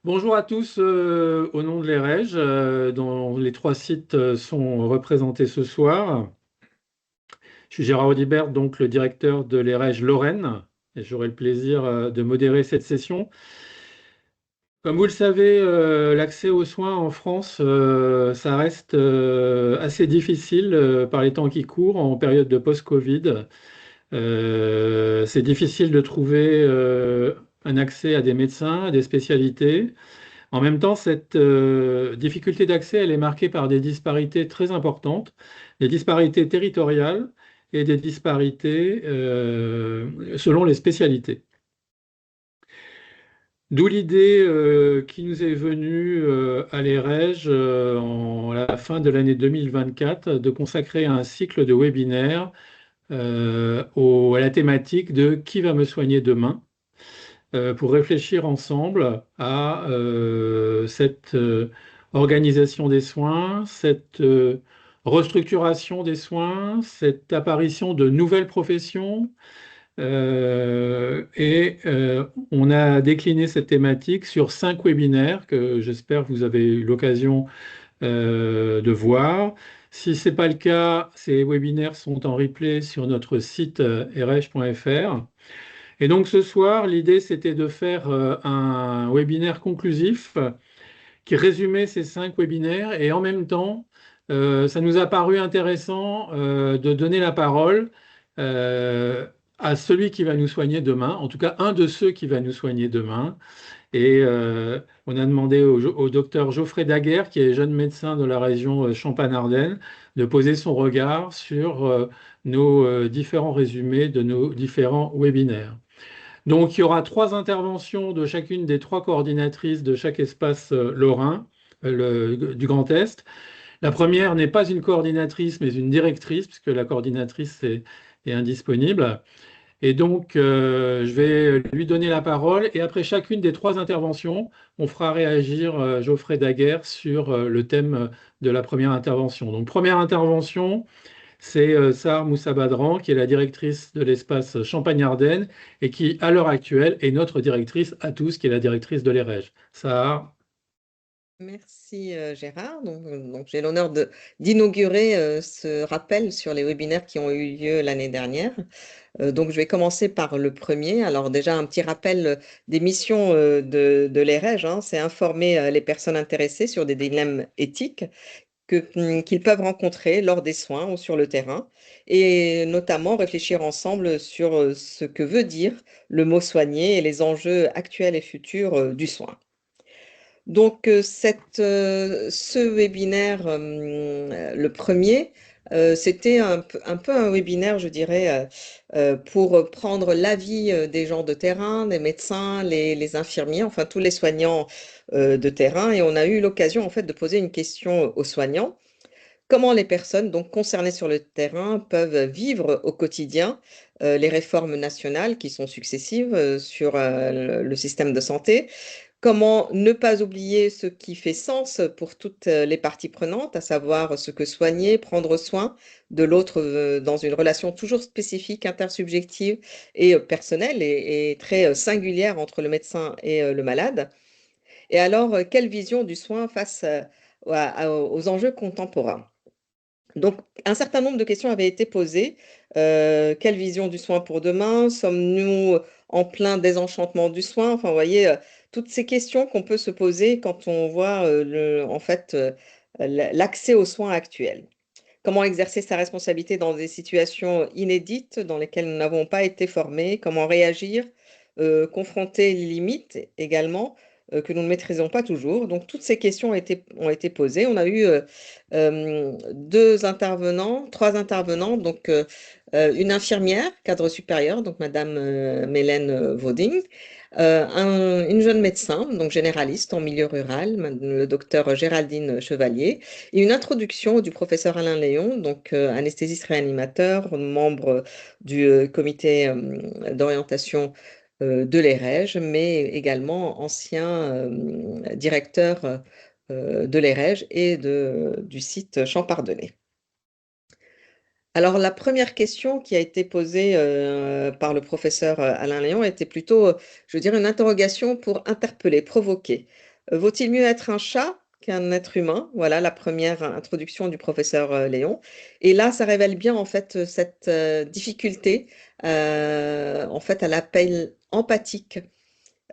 Bonjour à tous, au nom de l'EREG, dont les trois sites sont représentés ce soir. Je suis Gérard Audibert, donc le directeur de l'EREG Lorraine, et j'aurai le plaisir de modérer cette session. Comme vous le savez, l'accès aux soins en France, ça reste assez difficile par les temps qui courent en période de post-Covid. C'est difficile de trouver un accès à des médecins, à des spécialités. En même temps, cette difficulté d'accès, elle est marquée par des disparités très importantes, des disparités territoriales et des disparités selon les spécialités. D'où l'idée qui nous est venue à l'EREG à la fin de l'année 2024 de consacrer un cycle de webinaires à la thématique de Qui va me soigner demain? Pour réfléchir ensemble à cette organisation des soins, cette restructuration des soins, cette apparition de nouvelles professions. On a décliné cette thématique sur 5 webinaires que j'espère vous avez eu l'occasion de voir. Si ce n'est pas le cas, ces webinaires sont en replay sur notre site rh.fr. Et donc ce soir, l'idée, c'était de faire un webinaire conclusif qui résumait ces 5 webinaires et en même temps, ça nous a paru intéressant de donner la parole euh, à celui qui va nous soigner demain, en tout cas un de ceux qui va nous soigner demain. Et on a demandé au docteur Geoffrey Daguerre, qui est jeune médecin de la région Champagne-Ardenne, de poser son regard sur nos différents résumés de nos différents webinaires. Donc, il y aura 3 interventions de chacune des 3 coordinatrices de chaque espace lorrain du Grand Est. La première n'est pas une coordinatrice, mais une directrice, puisque la coordinatrice est indisponible. Et donc, je vais lui donner la parole. Et après chacune des 3 interventions, on fera réagir Geoffrey Daguerre sur le thème de la première intervention. Donc, première intervention. C'est Sahar Moussa Badran, qui est la directrice de l'espace Champagne-Ardenne et qui, à l'heure actuelle, est notre directrice à tous, qui est la directrice de l'EREG. Sahar, Merci Gérard. Donc, j'ai l'honneur d'inaugurer ce rappel sur les webinaires qui ont eu lieu l'année dernière. Donc je vais commencer par le premier. Alors déjà un petit rappel des missions de l'EREG, hein, c'est informer les personnes intéressées sur des dilemmes éthiques qu'ils peuvent rencontrer lors des soins ou sur le terrain, et notamment réfléchir ensemble sur ce que veut dire le mot soigner et les enjeux actuels et futurs du soin. Donc, ce webinaire, le premier, c'était un peu un webinaire, je dirais, pour prendre l'avis des gens de terrain, des médecins, les infirmiers, enfin tous les soignants de terrain. Et on a eu l'occasion, en fait, de poser une question aux soignants. Comment les personnes donc concernées sur le terrain peuvent vivre au quotidien les réformes nationales qui sont successives sur le système de santé? Comment ne pas oublier ce qui fait sens pour toutes les parties prenantes, à savoir ce que soigner, prendre soin de l'autre dans une relation toujours spécifique, intersubjective et personnelle et très singulière entre le médecin et le malade. Et alors, quelle vision du soin face aux enjeux contemporains? Donc, un certain nombre de questions avaient été posées. Quelle vision du soin pour demain? Sommes-nous en plein désenchantement du soin? Enfin, vous voyez, toutes ces questions qu'on peut se poser quand on voit en fait, l'accès aux soins actuels. Comment exercer sa responsabilité dans des situations inédites dans lesquelles nous n'avons pas été formés? Comment réagir? Confronter les limites également, que nous ne maîtrisons pas toujours. Donc toutes ces questions ont été posées. On a eu 2 intervenants, 3 intervenants, donc une infirmière, cadre supérieur, donc madame Mélène Vauding, une jeune médecin, donc généraliste en milieu rural, le docteur Géraldine Chevalier, et une introduction du professeur Alain Léon, donc anesthésiste réanimateur, membre du comité d'orientation de l'EREG, mais également ancien directeur de l'EREG et du site Champardonnay. Alors, la première question qui a été posée par le professeur Alain Léon était plutôt, je dirais, une interrogation pour interpeller, provoquer. Vaut-il mieux être un chat qu'un être humain? Voilà la première introduction du professeur Léon. Et là, ça révèle bien en fait cette difficulté en fait à l'appel empathique.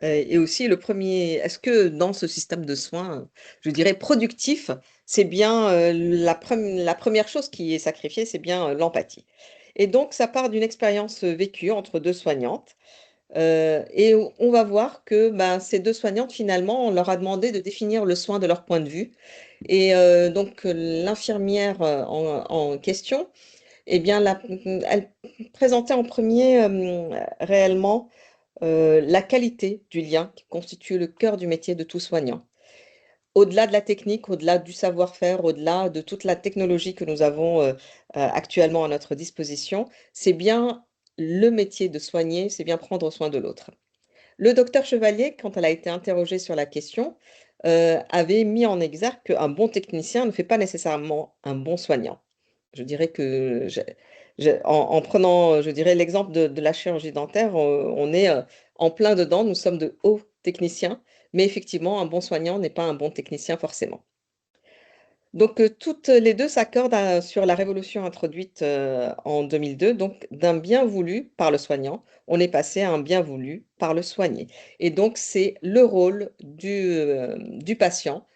Et aussi le premier, est-ce que dans ce système de soins, je dirais productif, c'est bien la première chose qui est sacrifiée, c'est bien l'empathie. Et donc, ça part d'une expérience vécue entre deux soignantes. Et on va voir que ben, ces deux soignantes, finalement, on leur a demandé de définir le soin de leur point de vue. Et donc, l'infirmière en question, eh bien, elle présentait en premier réellement la qualité du lien qui constitue le cœur du métier de tout soignant. Au-delà de la technique, au-delà du savoir-faire, au-delà de toute la technologie que nous avons actuellement à notre disposition, c'est bien le métier de soigner, c'est bien prendre soin de l'autre. Le docteur Chevalier, quand elle a été interrogée sur la question, avait mis en exergue qu'un bon technicien ne fait pas nécessairement un bon soignant. Je dirais que, en prenant, je dirais, l'exemple de la chirurgie dentaire, on est en plein dedans, nous sommes de hauts techniciens, mais effectivement, un bon soignant n'est pas un bon technicien forcément. Donc, toutes les 2 s'accordent sur la révolution introduite, en 2002, donc d'un bien voulu par le soignant, on est passé à un bien voulu par le soigné et donc c'est le rôle du patient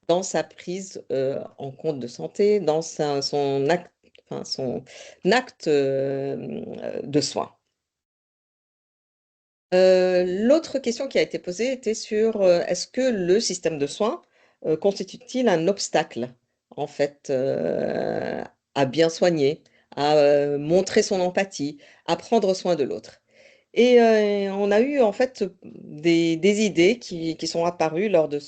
dans sa prise, en compte de santé, dans son acte, enfin son acte, de soin. L'autre question qui a été posée était sur, est-ce que le système de soins, constitue-t-il un obstacle, en fait, à bien soigner, à, montrer son empathie, à prendre soin de l'autre? Et on a eu en fait des idées qui sont apparues lors de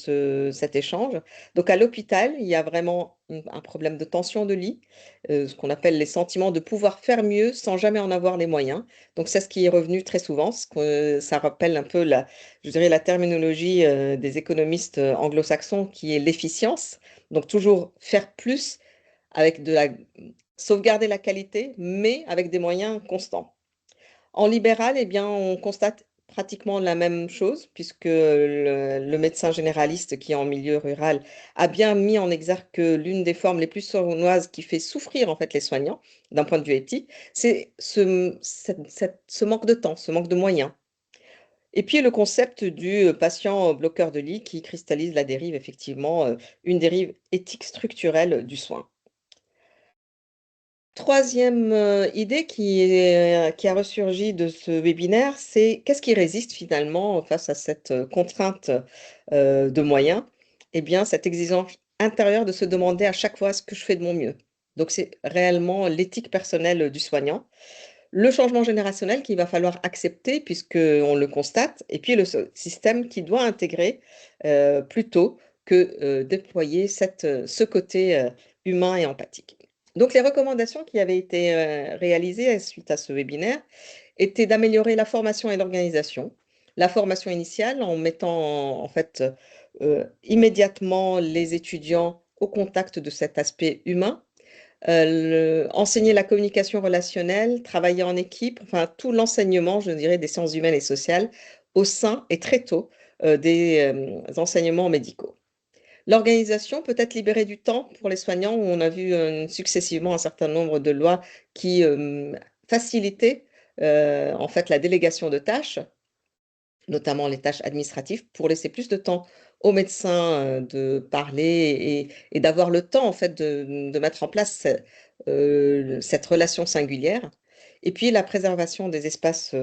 cet échange. Donc à l'hôpital, il y a vraiment un problème de tension de lit, ce qu'on appelle les sentiments de pouvoir faire mieux sans jamais en avoir les moyens. Donc c'est ce qui est revenu très souvent, ça rappelle un peu je dirais la terminologie des économistes anglo-saxons qui est l'efficience. Donc toujours faire plus avec sauvegarder la qualité, mais avec des moyens constants. En libéral, eh bien, on constate pratiquement la même chose, puisque le médecin généraliste qui est en milieu rural a bien mis en exergue que l'une des formes les plus sournoises qui fait souffrir en fait les soignants, d'un point de vue éthique, c'est ce manque de temps, ce manque de moyens. Et puis le concept du patient bloqueur de lit qui cristallise la dérive, effectivement, une dérive éthique structurelle du soin. Troisième idée qui a ressurgi de ce webinaire, c'est qu'est-ce qui résiste finalement face à cette contrainte de moyens? Eh bien, cette exigence intérieure de se demander à chaque fois: «Est-ce que je fais de mon mieux?» Donc c'est réellement l'éthique personnelle du soignant. Le changement générationnel qu'il va falloir accepter puisqu'on le constate et puis le système qui doit intégrer, plutôt que, déployer ce côté, humain et empathique. Donc les recommandations qui avaient été, réalisées suite à ce webinaire étaient d'améliorer la formation et l'organisation. La formation initiale en mettant en fait, immédiatement les étudiants au contact de cet aspect humain, enseigner la communication relationnelle, travailler en équipe, enfin tout l'enseignement, je dirais, des sciences humaines et sociales au sein et très tôt, des, enseignements médicaux. L'organisation peut être libérer du temps pour les soignants où on a vu, successivement un certain nombre de lois qui, facilitaient, en fait la délégation de tâches, notamment les tâches administratives, pour laisser plus de temps aux médecins, de parler et d'avoir le temps en fait de mettre en place cette relation singulière. Et puis la préservation des espaces,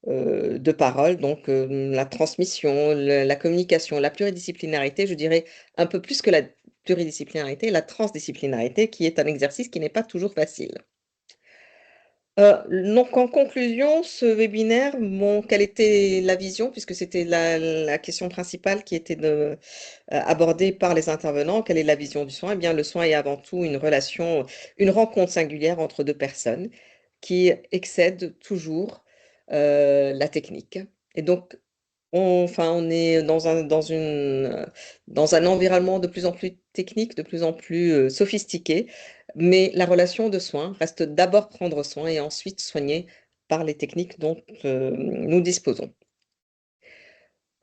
de parole, donc la transmission, la communication, la pluridisciplinarité, je dirais un peu plus que la pluridisciplinarité, la transdisciplinarité qui est un exercice qui n'est pas toujours facile. Donc en conclusion, ce webinaire, bon, quelle était la vision? Puisque c'était la question principale qui était abordée par les intervenants. Quelle est la vision du soin? Eh bien, le soin est avant tout une relation, une rencontre singulière entre 2 personnes qui excède toujours, la technique et donc on est dans un environnement de plus en plus technique, de plus en plus, sophistiqué, mais la relation de soin reste d'abord prendre soin et ensuite soigner par les techniques dont, nous disposons.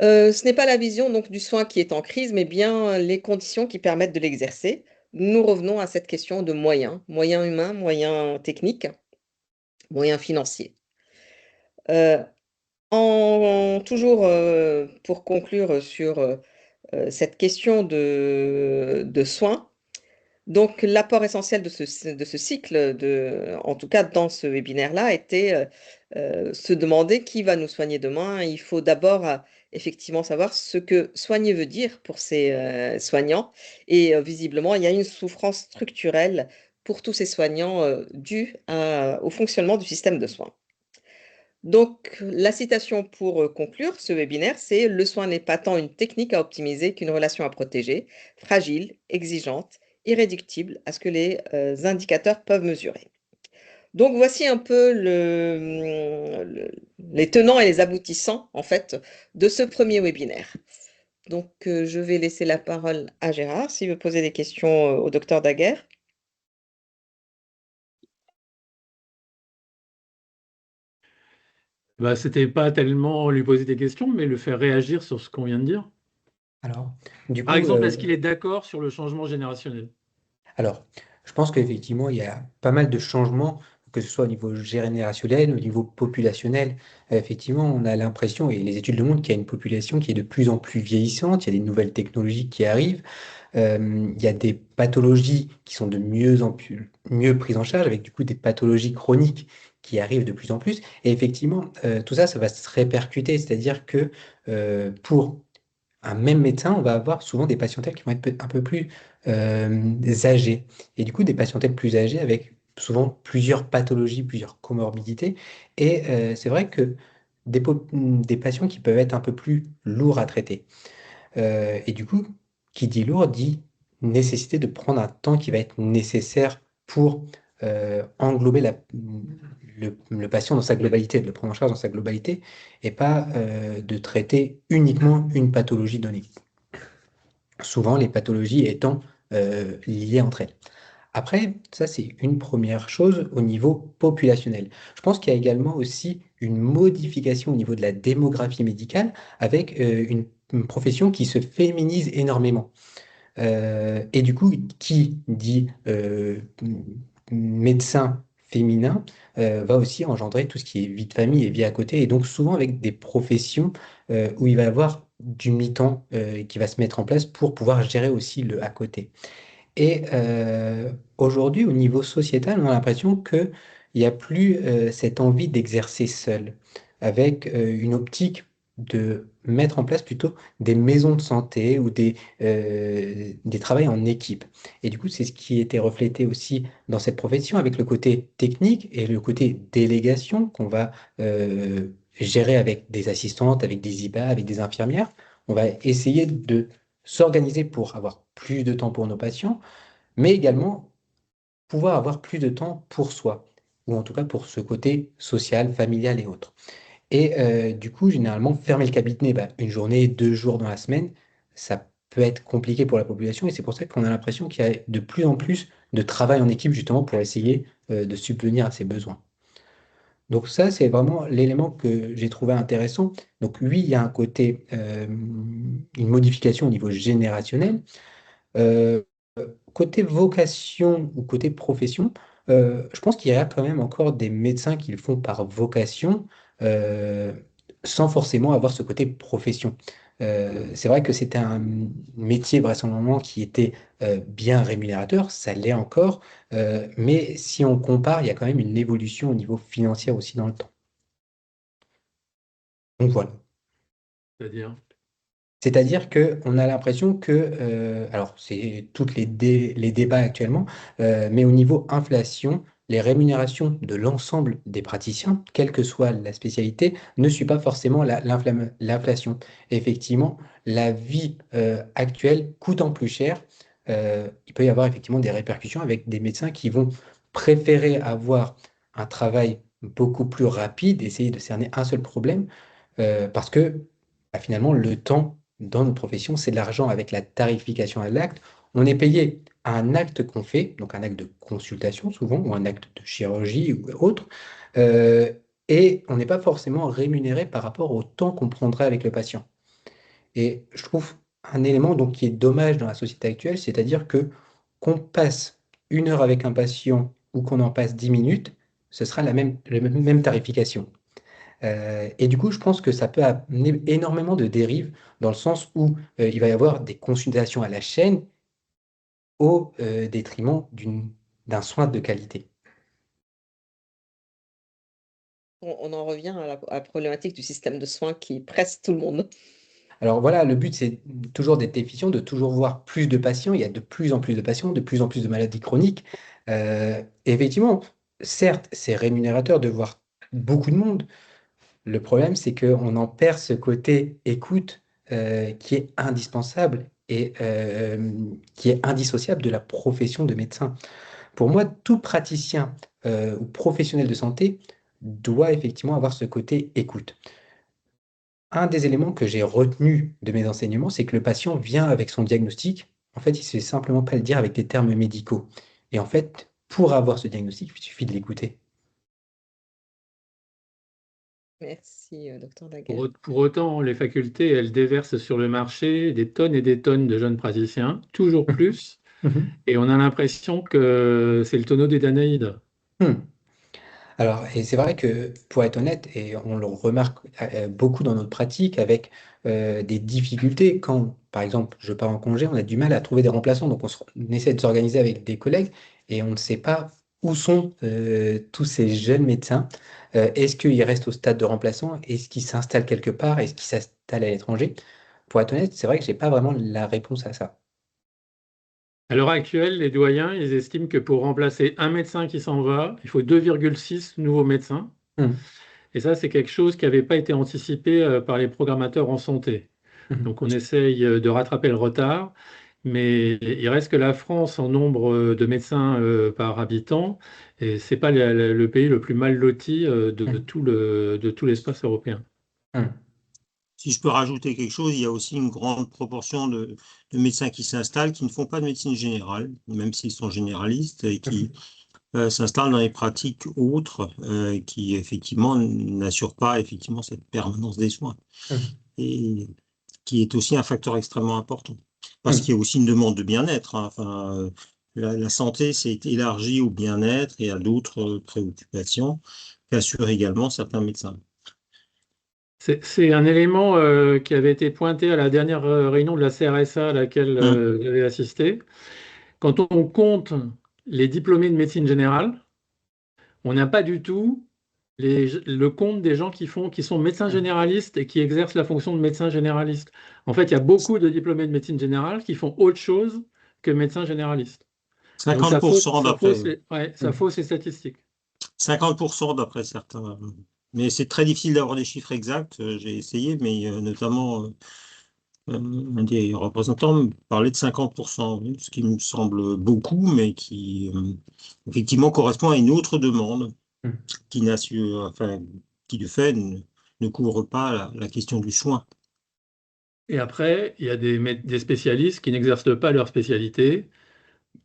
Ce n'est pas la vision donc du soin qui est en crise, mais bien les conditions qui permettent de l'exercer. Nous revenons à cette question de moyens, moyens humains, moyens techniques, moyens financiers. Euh, Toujours pour conclure sur cette question de soins, donc l'apport essentiel de ce cycle, en tout cas dans ce webinaire-là, était se demander qui va nous soigner demain. Il faut d'abord effectivement savoir ce que soigner veut dire pour ces soignants. Et visiblement, il y a une souffrance structurelle pour tous ces soignants due au fonctionnement du système de soins. Donc, la citation pour conclure ce webinaire, c'est: le soin n'est pas tant une technique à optimiser qu'une relation à protéger, fragile, exigeante, irréductible à ce que les indicateurs peuvent mesurer. Donc, voici un peu les tenants et les aboutissants, en fait, de ce premier webinaire. Donc, je vais laisser la parole à Gérard s'il veut poser des questions au docteur Daguerre. Bah, c'était pas tellement lui poser des questions, mais le faire réagir sur ce qu'on vient de dire. Alors, du Par coup, exemple, est-ce qu'il est d'accord sur le changement générationnel? alors, je pense qu'effectivement, il y a pas mal de changements, que ce soit au niveau générationnel, au niveau populationnel. Effectivement, on a l'impression, et les études le montrent, qu'il y a une population qui est de plus en plus vieillissante, il y a des nouvelles technologies qui arrivent, il y a des pathologies qui sont de mieux en plus, mieux prises en charge, avec du coup des pathologies chroniques qui arrivent de plus en plus. Et effectivement, tout ça, ça va se répercuter, c'est-à-dire que pour un même médecin, on va avoir souvent des patientèles qui vont être un peu plus âgées. Et du coup, des patientèles plus âgées avec souvent plusieurs pathologies, plusieurs comorbidités. Et c'est vrai que des patients qui peuvent être un peu plus lourds à traiter. Et du coup, qui dit lourd dit nécessité de prendre un temps qui va être nécessaire pour englober le patient dans sa globalité, de le prendre en charge dans sa globalité, et pas de traiter uniquement une pathologie donnée. Souvent, les pathologies étant liées entre elles. Après, ça, c'est une première chose au niveau populationnel. Je pense qu'il y a également aussi une modification au niveau de la démographie médicale avec une profession qui se féminise énormément. Et du coup, qui dit médecin féminin va aussi engendrer tout ce qui est vie de famille et vie à côté, et donc souvent avec des professions où il va y avoir du mi-temps qui va se mettre en place pour pouvoir gérer aussi le à côté. Et aujourd'hui, au niveau sociétal, on a l'impression qu'il n'y a plus cette envie d'exercer seul, avec une optique de mettre en place plutôt des maisons de santé ou des travails en équipe. Et du coup, c'est ce qui était reflété aussi dans cette profession, avec le côté technique et le côté délégation qu'on va gérer avec des assistantes, avec des IBA, avec des infirmières. On va essayer de s'organiser pour avoir plus de temps pour nos patients, mais également pouvoir avoir plus de temps pour soi, ou en tout cas pour ce côté social, familial et autres. Et du coup, généralement, fermer le cabinet, bah, une journée, 2 jours dans la semaine, ça peut être compliqué pour la population, et c'est pour ça qu'on a l'impression qu'il y a de plus en plus de travail en équipe, justement, pour essayer de subvenir à ces besoins. Donc ça, c'est vraiment l'élément que j'ai trouvé intéressant. Donc oui, il y a un côté, une modification au niveau générationnel. Euh, Côté vocation ou côté profession, je pense qu'il y a quand même encore des médecins qui le font par vocation, euh, sans forcément avoir ce côté profession. C'est vrai que c'était un métier vraisemblablement qui était bien rémunérateur, ça l'est encore, mais si on compare, il y a quand même une évolution au niveau financier aussi dans le temps. Donc voilà. C'est-à-dire, C'est-à-dire qu'on a l'impression que, alors c'est toutes les débats actuellement, mais au niveau inflation, les rémunérations de l'ensemble des praticiens, quelle que soit la spécialité, ne suit pas forcément l'inflation. Effectivement, la vie actuelle coûtant plus cher, il peut y avoir effectivement des répercussions avec des médecins qui vont préférer avoir un travail beaucoup plus rapide, essayer de cerner un seul problème, parce que bah, finalement, le temps dans notre profession, c'est de l'argent avec la tarification à l'acte. On est payé à un acte qu'on fait, donc un acte de consultation souvent, ou un acte de chirurgie ou autre, euh, et on n'est pas forcément rémunéré par rapport au temps qu'on prendrait avec le patient. Et je trouve un élément donc, qui est dommage dans la société actuelle, c'est-à-dire que qu'on passe 1 heure avec un patient ou qu'on en passe 10 minutes, ce sera la même tarification. Et du coup, je pense que ça peut amener énormément de dérives dans le sens où il va y avoir des consultations à la chaîne au détriment d'un soin de qualité. On en revient à la problématique du système de soins qui presse tout le monde. Alors voilà, le but, c'est toujours d'être efficient, de toujours voir plus de patients. Il y a de plus en plus de patients, de plus en plus de maladies chroniques. Et effectivement, certes, c'est rémunérateur de voir beaucoup de monde. Le problème, c'est qu'on en perd ce côté écoute qui est indispensable et qui est indissociable de la profession de médecin. Pour moi, tout praticien ou professionnel de santé doit effectivement avoir ce côté écoute. Un des éléments que j'ai retenu de mes enseignements, c'est que le patient vient avec son diagnostic. En fait, il ne sait simplement pas le dire avec des termes médicaux. Et en fait, pour avoir ce diagnostic, il suffit de l'écouter. Merci, docteur Daguerre. Pour autant, les facultés, elles déversent sur le marché des tonnes et des tonnes de jeunes praticiens, toujours plus, Mhm. et on a l'impression que c'est le tonneau des Danaïdes. Hmm. Alors, et c'est vrai que, pour être honnête, et on le remarque beaucoup dans notre pratique, avec des difficultés, quand, par exemple, je pars en congé, on a du mal à trouver des remplaçants, donc on essaie de s'organiser avec des collègues, et on ne sait pas où sont tous ces jeunes médecins. Est-ce qu'ils restent au stade de remplaçant? Est-ce qu'ils s'installent quelque part? Est-ce qu'ils s'installent à l'étranger? Pour être honnête, c'est vrai que j'ai pas vraiment la réponse à ça. À l'heure actuelle, les doyens, ils estiment que pour remplacer un médecin qui s'en va, il faut 2,6 nouveaux médecins. Hmm. Et ça, c'est quelque chose qui n'avait pas été anticipé par les programmateurs en santé. Mhm. Donc on essaye de rattraper le retard, mais il reste que la France en nombre de médecins par habitant, et c'est pas le pays le plus mal loti Mhm. de tout l'espace européen. Mhm. Si je peux rajouter quelque chose, il y a aussi une grande proportion de médecins qui s'installent, qui ne font pas de médecine générale, même s'ils sont généralistes, et qui Mhm. s'installent dans les pratiques autres, qui effectivement n'assurent pas effectivement cette permanence des soins, Mhm. et qui est aussi un facteur extrêmement important. Parce qu'il y Mhm. a aussi une demande de bien-être, hein. Enfin, la santé s'est élargie au bien-être et à d'autres préoccupations qu'assurent également certains médecins. C'est un élément qui avait été pointé à la dernière réunion de la CRSA à laquelle Hum, j'avais assisté. Quand on compte les diplômés de médecine générale, on n'a pas du tout le compte des gens qui sont médecins Mhm. généralistes et qui exercent la fonction de médecin généraliste. En fait, il y a beaucoup de diplômés de médecine générale qui font autre chose que médecin généraliste. Donc 50% d'après. ça Mhm. fausse les statistiques. 50% d'après certains. Mais c'est très difficile d'avoir des chiffres exacts. J'ai essayé, mais notamment un des représentants me parlait de 50%, oui, ce qui me semble beaucoup, mais qui effectivement correspond à une autre demande Mhm. enfin, qui de fait ne couvre pas la question du soin. Et après, il y a des spécialistes qui n'exercent pas leur spécialité.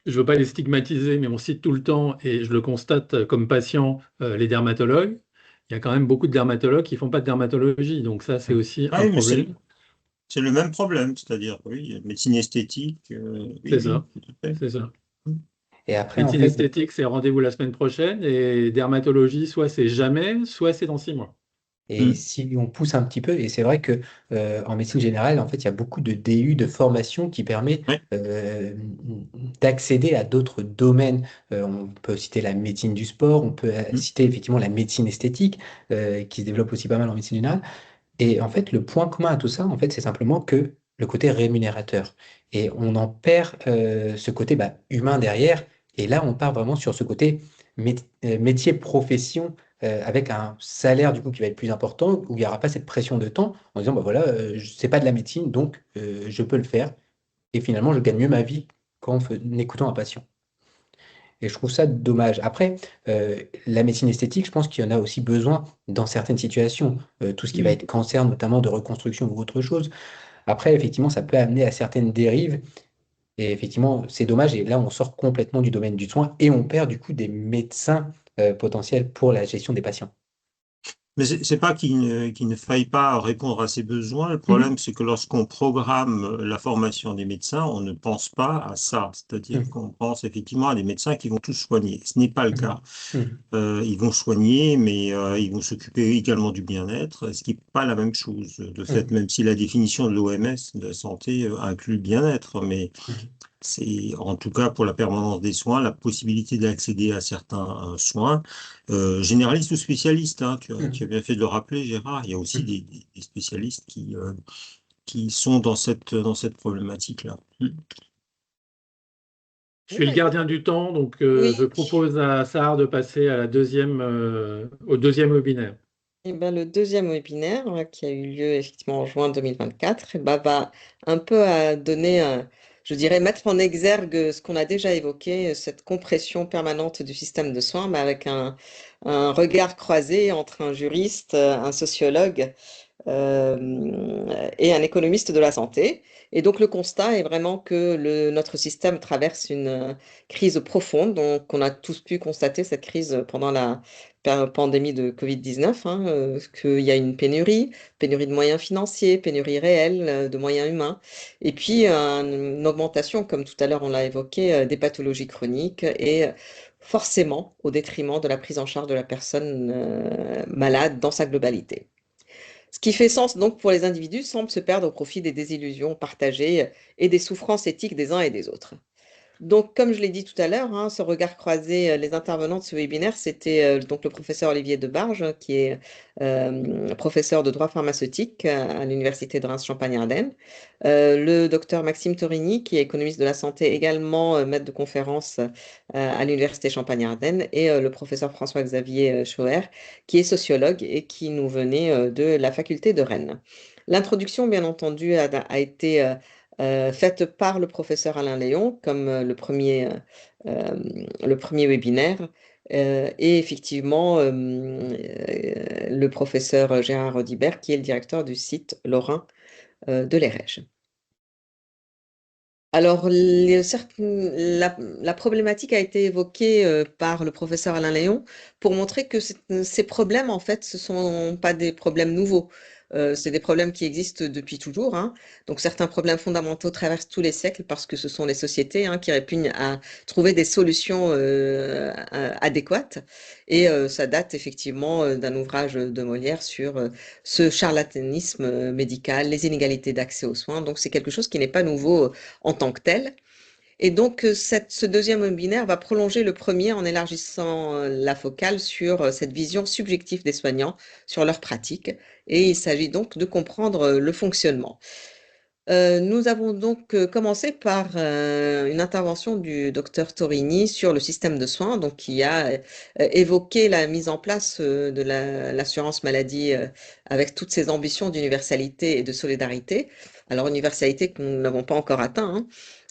Je ne veux pas les stigmatiser, mais on cite tout le temps, et je le constate comme patient, les dermatologues. Il y a quand même beaucoup de dermatologues qui ne font pas de dermatologie, donc ça, c'est Mhm. aussi un Oui, mais problème. c'est le même problème, c'est-à-dire, oui, médecine esthétique, C'est oui, oui, ça, tout à fait. c'est ça. Et après, en Médecine fait, esthétique, c'est rendez-vous la semaine prochaine, et dermatologie, soit c'est jamais, soit c'est dans 6 mois. et Mm. si on pousse un petit peu, et c'est vrai que en médecine générale, en fait, il y a beaucoup de DU, de formation qui permet Ouais. euh, d'accéder à d'autres domaines. On peut citer la médecine du sport, on peut Mm. citer effectivement la médecine esthétique, qui se développe aussi pas mal en médecine générale. Et en fait, le point commun à tout ça, en fait, c'est simplement que le côté rémunérateur. Et on en perd ce côté humain derrière. Et là, on part vraiment sur ce côté métier-profession avec un salaire du coup qui va être plus important, où il n'y aura pas cette pression de temps en disant, bah voilà, c'est pas de la médecine, donc je peux le faire. Et finalement, je gagne mieux ma vie en écoutant un patient. Et je trouve ça dommage. Après, la médecine esthétique, je pense qu'il y en a aussi besoin dans certaines situations. Tout ce qui va être cancer, notamment de reconstruction ou autre chose. Après, effectivement, ça peut amener à certaines dérives. Et effectivement, c'est dommage. Et là, on sort complètement du domaine du soin et on perd du coup des médecins potentiels pour la gestion des patients. Mais c'est pas qu'il ne faille pas répondre à ces besoins. Le Mhm. problème, c'est que lorsqu'on programme la formation des médecins, on ne pense pas à ça. C'est-à-dire Mhm. qu'on pense effectivement à des médecins qui vont tous soigner. Ce n'est pas le Mhm. cas. Mhm. Ils vont soigner, mais ils vont s'occuper également du bien-être, ce qui n'est pas la même chose. De fait, Mhm. même si la définition de l'OMS de la santé inclut le bien-être, mais Mhm. c'est en tout cas pour la permanence des soins, la possibilité d'accéder à certains soins, généralistes ou spécialistes, hein, tu as Mhm. bien fait de le rappeler, Gérard. Il y a aussi Mhm. des spécialistes qui sont dans cette problématique-là. Je Oui, suis le gardien du temps, donc oui. je propose à Sahar de passer à au deuxième webinaire. Eh ben, le deuxième webinaire qui a eu lieu effectivement en juin 2024 va un peu donner, je dirais, mettre en exergue ce qu'on a déjà évoqué, cette compression permanente du système de soins, mais avec un regard croisé entre un juriste, un sociologue et un économiste de la santé. Et donc le constat est vraiment que notre système traverse une crise profonde. Donc on a tous pu constater cette crise pendant la pandémie de Covid-19, hein, qu'il y a une pénurie de moyens financiers, pénurie réelle de moyens humains, et puis une augmentation, comme tout à l'heure on l'a évoqué, des pathologies chroniques et forcément au détriment de la prise en charge de la personne malade dans sa globalité. Ce qui fait sens donc pour les individus semble se perdre au profit des désillusions partagées et des souffrances éthiques des uns et des autres. Donc, comme je l'ai dit tout à l'heure, hein, ce regard croisé, les intervenants de ce webinaire, c'était donc le professeur Olivier Debarge, qui est professeur de droit pharmaceutique à l'université de Reims-Champagne-Ardenne, le docteur Maxime Torini, qui est économiste de la santé, également maître de conférence à l'université Champagne-Ardenne, et le professeur François-Xavier Schoer, qui est sociologue et qui nous venait de la faculté de Rennes. L'introduction, bien entendu, a été faite par le professeur Alain Léon, comme le premier webinaire. Et effectivement, le professeur Gérard Rodibert, qui est le directeur du site lorrain de l'EREJ. Alors, la problématique a été évoquée par le professeur Alain Léon pour montrer que ces problèmes, en fait, ce sont pas des problèmes nouveaux. C'est des problèmes qui existent depuis toujours, hein. Donc, certains problèmes fondamentaux traversent tous les siècles parce que ce sont les sociétés, hein, qui répugnent à trouver des solutions adéquates. Et ça date effectivement d'un ouvrage de Molière sur ce charlatanisme médical, les inégalités d'accès aux soins. Donc, c'est quelque chose qui n'est pas nouveau en tant que tel. Et donc, ce deuxième webinaire va prolonger le premier en élargissant la focale sur cette vision subjective des soignants, sur leurs pratiques. Et il s'agit donc de comprendre le fonctionnement. Nous avons donc commencé par une intervention du docteur Torini sur le système de soins, donc qui a évoqué la mise en place de l'assurance maladie avec toutes ses ambitions d'universalité et de solidarité. Alors, universalité que nous n'avons pas encore atteint,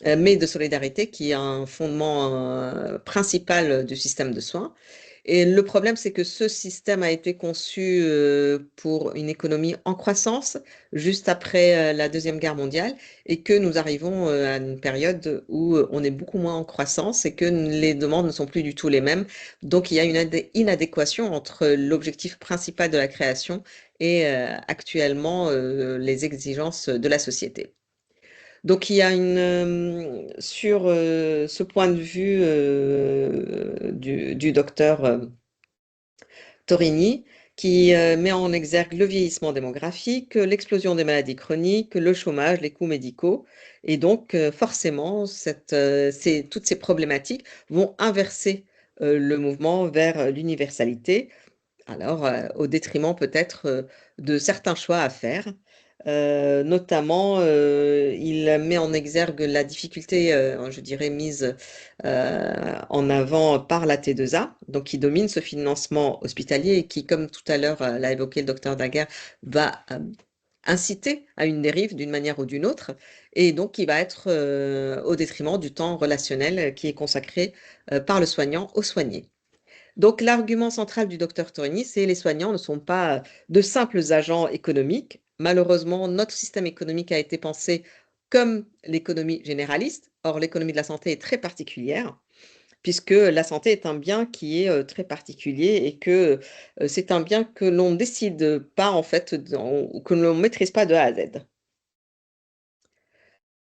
hein, mais de solidarité qui est un fondement principal du système de soins. Et le problème, c'est que ce système a été conçu pour une économie en croissance juste après la Deuxième Guerre mondiale et que nous arrivons à une période où on est beaucoup moins en croissance et que les demandes ne sont plus du tout les mêmes. Donc, il y a une inadéquation entre l'objectif principal de la création et actuellement les exigences de la société. Donc, il y a sur ce point de vue du docteur Torini, qui met en exergue le vieillissement démographique, l'explosion des maladies chroniques, le chômage, les coûts médicaux. Et donc, forcément, toutes ces problématiques vont inverser le mouvement vers l'universalité, alors au détriment peut-être de certains choix à faire. Notamment, il met en exergue la difficulté, je dirais, mise en avant par la T2A, donc qui domine ce financement hospitalier et qui, comme tout à l'heure l'a évoqué le docteur Daguerre, va inciter à une dérive d'une manière ou d'une autre, et donc qui va être au détriment du temps relationnel qui est consacré par le soignant aux soignés. Donc, l'argument central du docteur Torini, c'est les soignants ne sont pas de simples agents économiques. Malheureusement, notre système économique a été pensé comme l'économie généraliste. Or, l'économie de la santé est très particulière puisque la santé est un bien qui est très particulier et que c'est un bien que l'on ne décide pas, en fait, ou que l'on ne maîtrise pas de A à Z.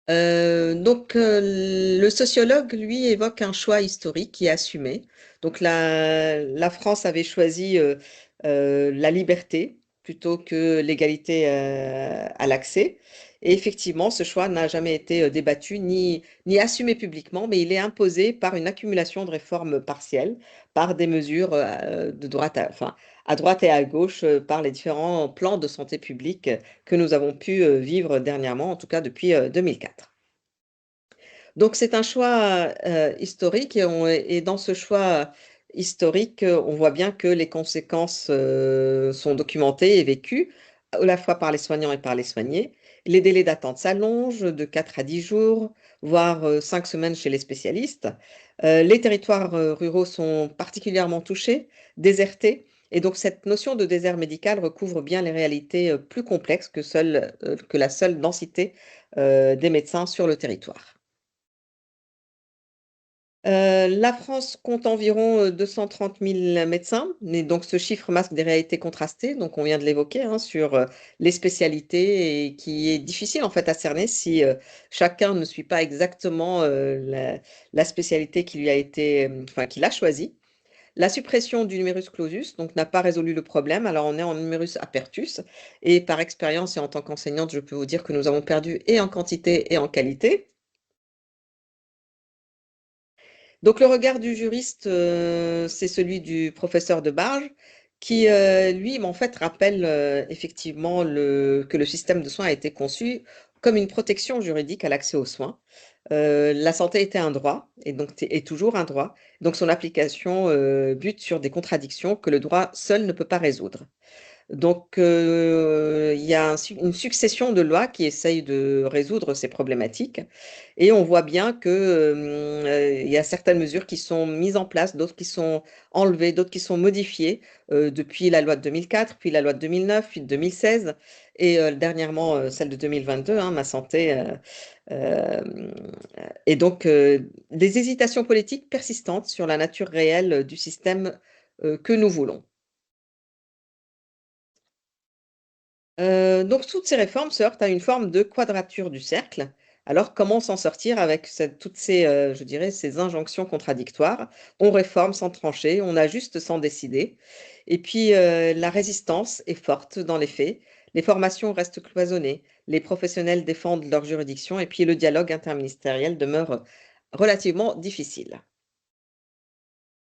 Le sociologue, lui, évoque un choix historique qui est assumé. Donc, la France avait choisi la liberté plutôt que l'égalité à l'accès. Et effectivement, ce choix n'a jamais été débattu ni assumé publiquement, mais il est imposé par une accumulation de réformes partielles, par des mesures de droite à droite et à gauche, par les différents plans de santé publique que nous avons pu vivre dernièrement, en tout cas depuis 2004. Donc c'est un choix historique et dans ce choix historique, on voit bien que les conséquences sont documentées et vécues à la fois par les soignants et par les soignés. Les délais d'attente s'allongent de 4 à 10 jours, voire 5 semaines chez les spécialistes. Les territoires ruraux sont particulièrement touchés, désertés. Et donc cette notion de désert médical recouvre bien les réalités plus complexes que la seule densité des médecins sur le territoire. La France compte environ 230 000 médecins, mais donc ce chiffre masque des réalités contrastées, donc on vient de l'évoquer, hein, sur les spécialités et qui est difficile en fait à cerner si chacun ne suit pas exactement la spécialité qui lui a été, enfin qu'il a choisie. La suppression du numerus clausus donc n'a pas résolu le problème, alors on est en numerus apertus et par expérience et en tant qu'enseignante, je peux vous dire que nous avons perdu et en quantité et en qualité. Donc le regard du juriste, c'est celui du professeur de Barge qui, lui, en fait, rappelle effectivement que le système de soins a été conçu comme une protection juridique à l'accès aux soins. La santé était un droit et donc est toujours un droit. Donc son application bute sur des contradictions que le droit seul ne peut pas résoudre. Donc, il y a une succession de lois qui essayent de résoudre ces problématiques et on voit bien que, il y a certaines mesures qui sont mises en place, d'autres qui sont enlevées, d'autres qui sont modifiées, depuis la loi de 2004, puis la loi de 2009, puis de 2016 et dernièrement, celle de 2022, hein, Ma santé, hem et donc, des hésitations politiques persistantes sur la nature réelle du système, que nous voulons. Donc toutes ces réformes se heurtent à une forme de quadrature du cercle. Alors comment s'en sortir avec toutes ces, je dirais, ces injonctions contradictoires? On réforme sans trancher, on ajuste sans décider. Et puis la résistance est forte dans les faits. Les formations restent cloisonnées, les professionnels défendent leur juridiction et puis le dialogue interministériel demeure relativement difficile.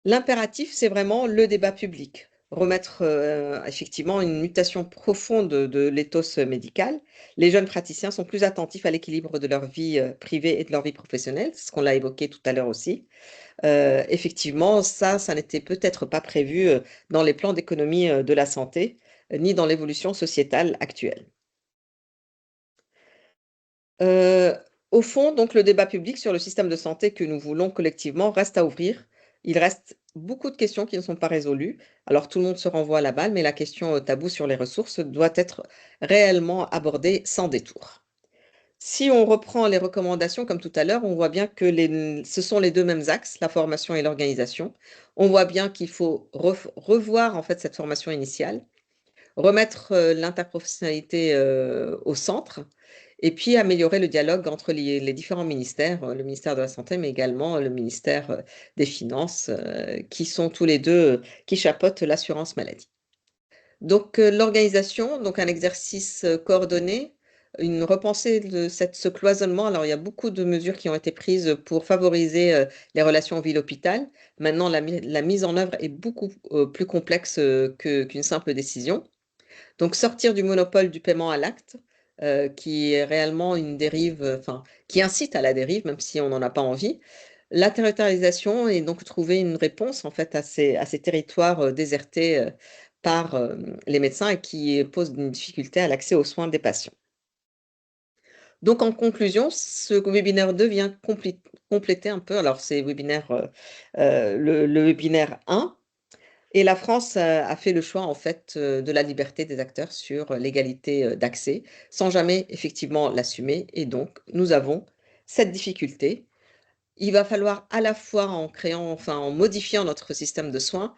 L'impératif, c'est vraiment le débat public. Remettre effectivement une mutation profonde de l'éthos médical. Les jeunes praticiens sont plus attentifs à l'équilibre de leur vie privée et de leur vie professionnelle, c'est ce qu'on l'a évoqué tout à l'heure aussi. Effectivement, ça n'était peut-être pas prévu dans les plans d'économie de la santé, ni dans l'évolution sociétale actuelle. Heu, Au fond, donc le débat public sur le système de santé que nous voulons collectivement reste à ouvrir. Il reste beaucoup de questions qui ne sont pas résolues. Alors tout le monde se renvoie la balle, mais la question, taboue sur les ressources doit être réellement abordée sans détour. Si on reprend les recommandations comme tout à l'heure, on voit bien que ce sont les 2 mêmes axes, la formation et l'organisation. On voit bien qu'il faut revoir en fait cette formation initiale, remettre, l'interprofessionnalité, au centre et puis améliorer le dialogue entre les différents ministères, le ministère de la santé, mais également le ministère, des finances, qui sont tous les 2 qui chapeautent l'assurance maladie. Donc, l'organisation, donc un exercice, coordonné, une repensée de ce cloisonnement. Alors, il y a beaucoup de mesures qui ont été prises pour favoriser, les relations ville-hôpital. Maintenant, la mise en œuvre est beaucoup, plus complexe, qu'une simple décision. Donc sortir du monopole du paiement à l'acte, qui est réellement une dérive, enfin, qui incite à la dérive, même si on n'en a pas envie. La territorialisation et donc trouver une réponse en fait à ces territoires, désertés, par, les médecins et qui posent une difficulté à l'accès aux soins des patients. Donc en conclusion, ce webinaire 2 vient compléter un peu alors c'est webinaire, le webinaire 1 et la France a fait le choix en fait, de la liberté des acteurs sur l'égalité, d'accès, sans jamais effectivement l'assumer et donc nous avons cette difficulté. il va falloir à la fois en modifiant notre système de soins,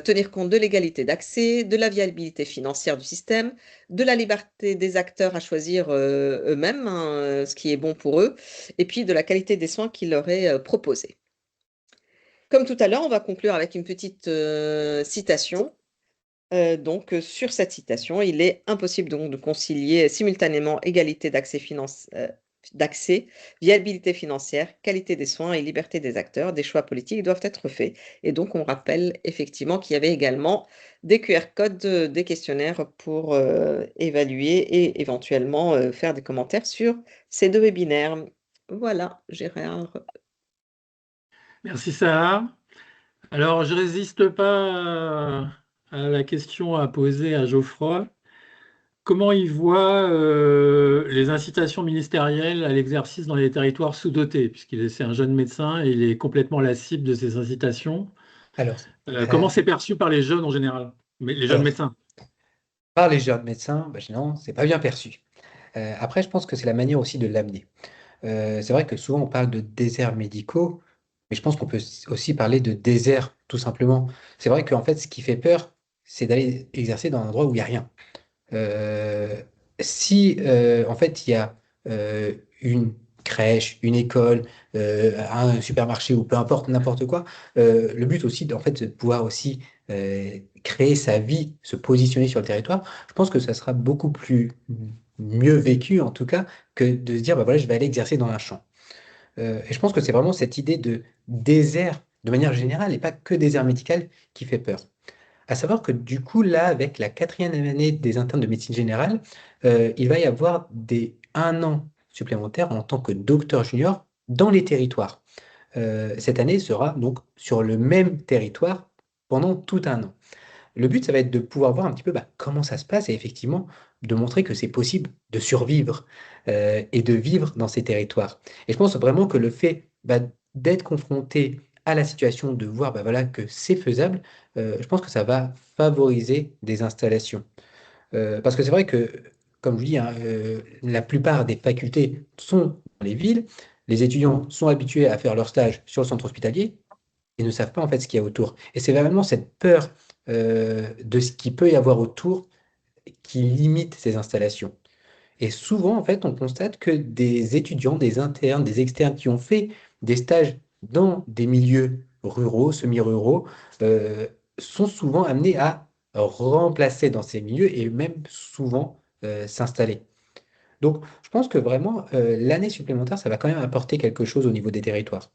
tenir compte de l'égalité d'accès, de la viabilité financière du système, de la liberté des acteurs à choisir eux-mêmes ce qui est bon pour eux, et puis de la qualité des soins qui leur est proposée. Comme tout à l'heure, on va conclure avec une petite citation. Sur cette citation, il est impossible donc de concilier simultanément égalité d'accès, viabilité financière, qualité des soins et liberté des acteurs. Des choix politiques doivent être faits. Et donc, on rappelle effectivement qu'il y avait également des QR codes, des questionnaires pour évaluer et éventuellement faire des commentaires sur ces 2 webinaires. Voilà, Gérard. Merci Sarah. Alors, je résiste pas à la question à poser à Geoffroy. Comment il voit les incitations ministérielles à l'exercice dans les territoires sous-dotés, c'est un jeune médecin et il est complètement la cible de ces incitations. Alors, Comment c'est perçu par les jeunes en général, les jeunes alors, médecins? par les jeunes médecins, généralement, c'est pas bien perçu. Après, je pense que c'est la manière aussi de l'amener. C'est vrai que souvent on parle de déserts médicaux, mais je pense qu'on peut aussi parler de désert, tout simplement. C'est vrai qu'en fait, ce qui fait peur, c'est d'aller exercer dans un endroit où il n'y a rien. Euh, si en fait il y a une crèche, une école, un supermarché ou peu importe, n'importe quoi, le but aussi en fait, de pouvoir aussi créer sa vie, se positionner sur le territoire, je pense que ça sera beaucoup plus mieux vécu en tout cas que de se dire bah voilà, je vais aller exercer dans un champ. Et je pense que c'est vraiment cette idée de désert de manière générale et pas que désert médical qui fait peur. À savoir que du coup, là, avec la quatrième année des internes de médecine générale, il va y avoir un an supplémentaire en tant que docteur junior dans les territoires. Cette année sera donc sur le même territoire pendant tout un an. Le but, ça va être de pouvoir voir un petit peu bah, comment ça se passe et effectivement de montrer que c'est possible de survivre et de vivre dans ces territoires. Et je pense vraiment que le fait bah, d'être confronté à la situation, de voir bah, voilà, que c'est faisable, je pense que ça va favoriser des installations. Parce que c'est vrai que, comme je vous dis, hein, la plupart des facultés sont dans les villes, les étudiants sont habitués à faire leur stage sur le centre hospitalier, et ne savent pas en fait ce qu'il y a autour. Et c'est vraiment cette peur de ce qu'il peut y avoir autour qui limite ces installations. Et souvent, en fait, on constate que des étudiants, des internes, des externes qui ont fait des stages dans des milieux ruraux, semi-ruraux, euh, sont souvent amenés à remplacer dans ces milieux et même souvent s'installer. Donc, je pense que vraiment, l'année supplémentaire, ça va quand même apporter quelque chose au niveau des territoires.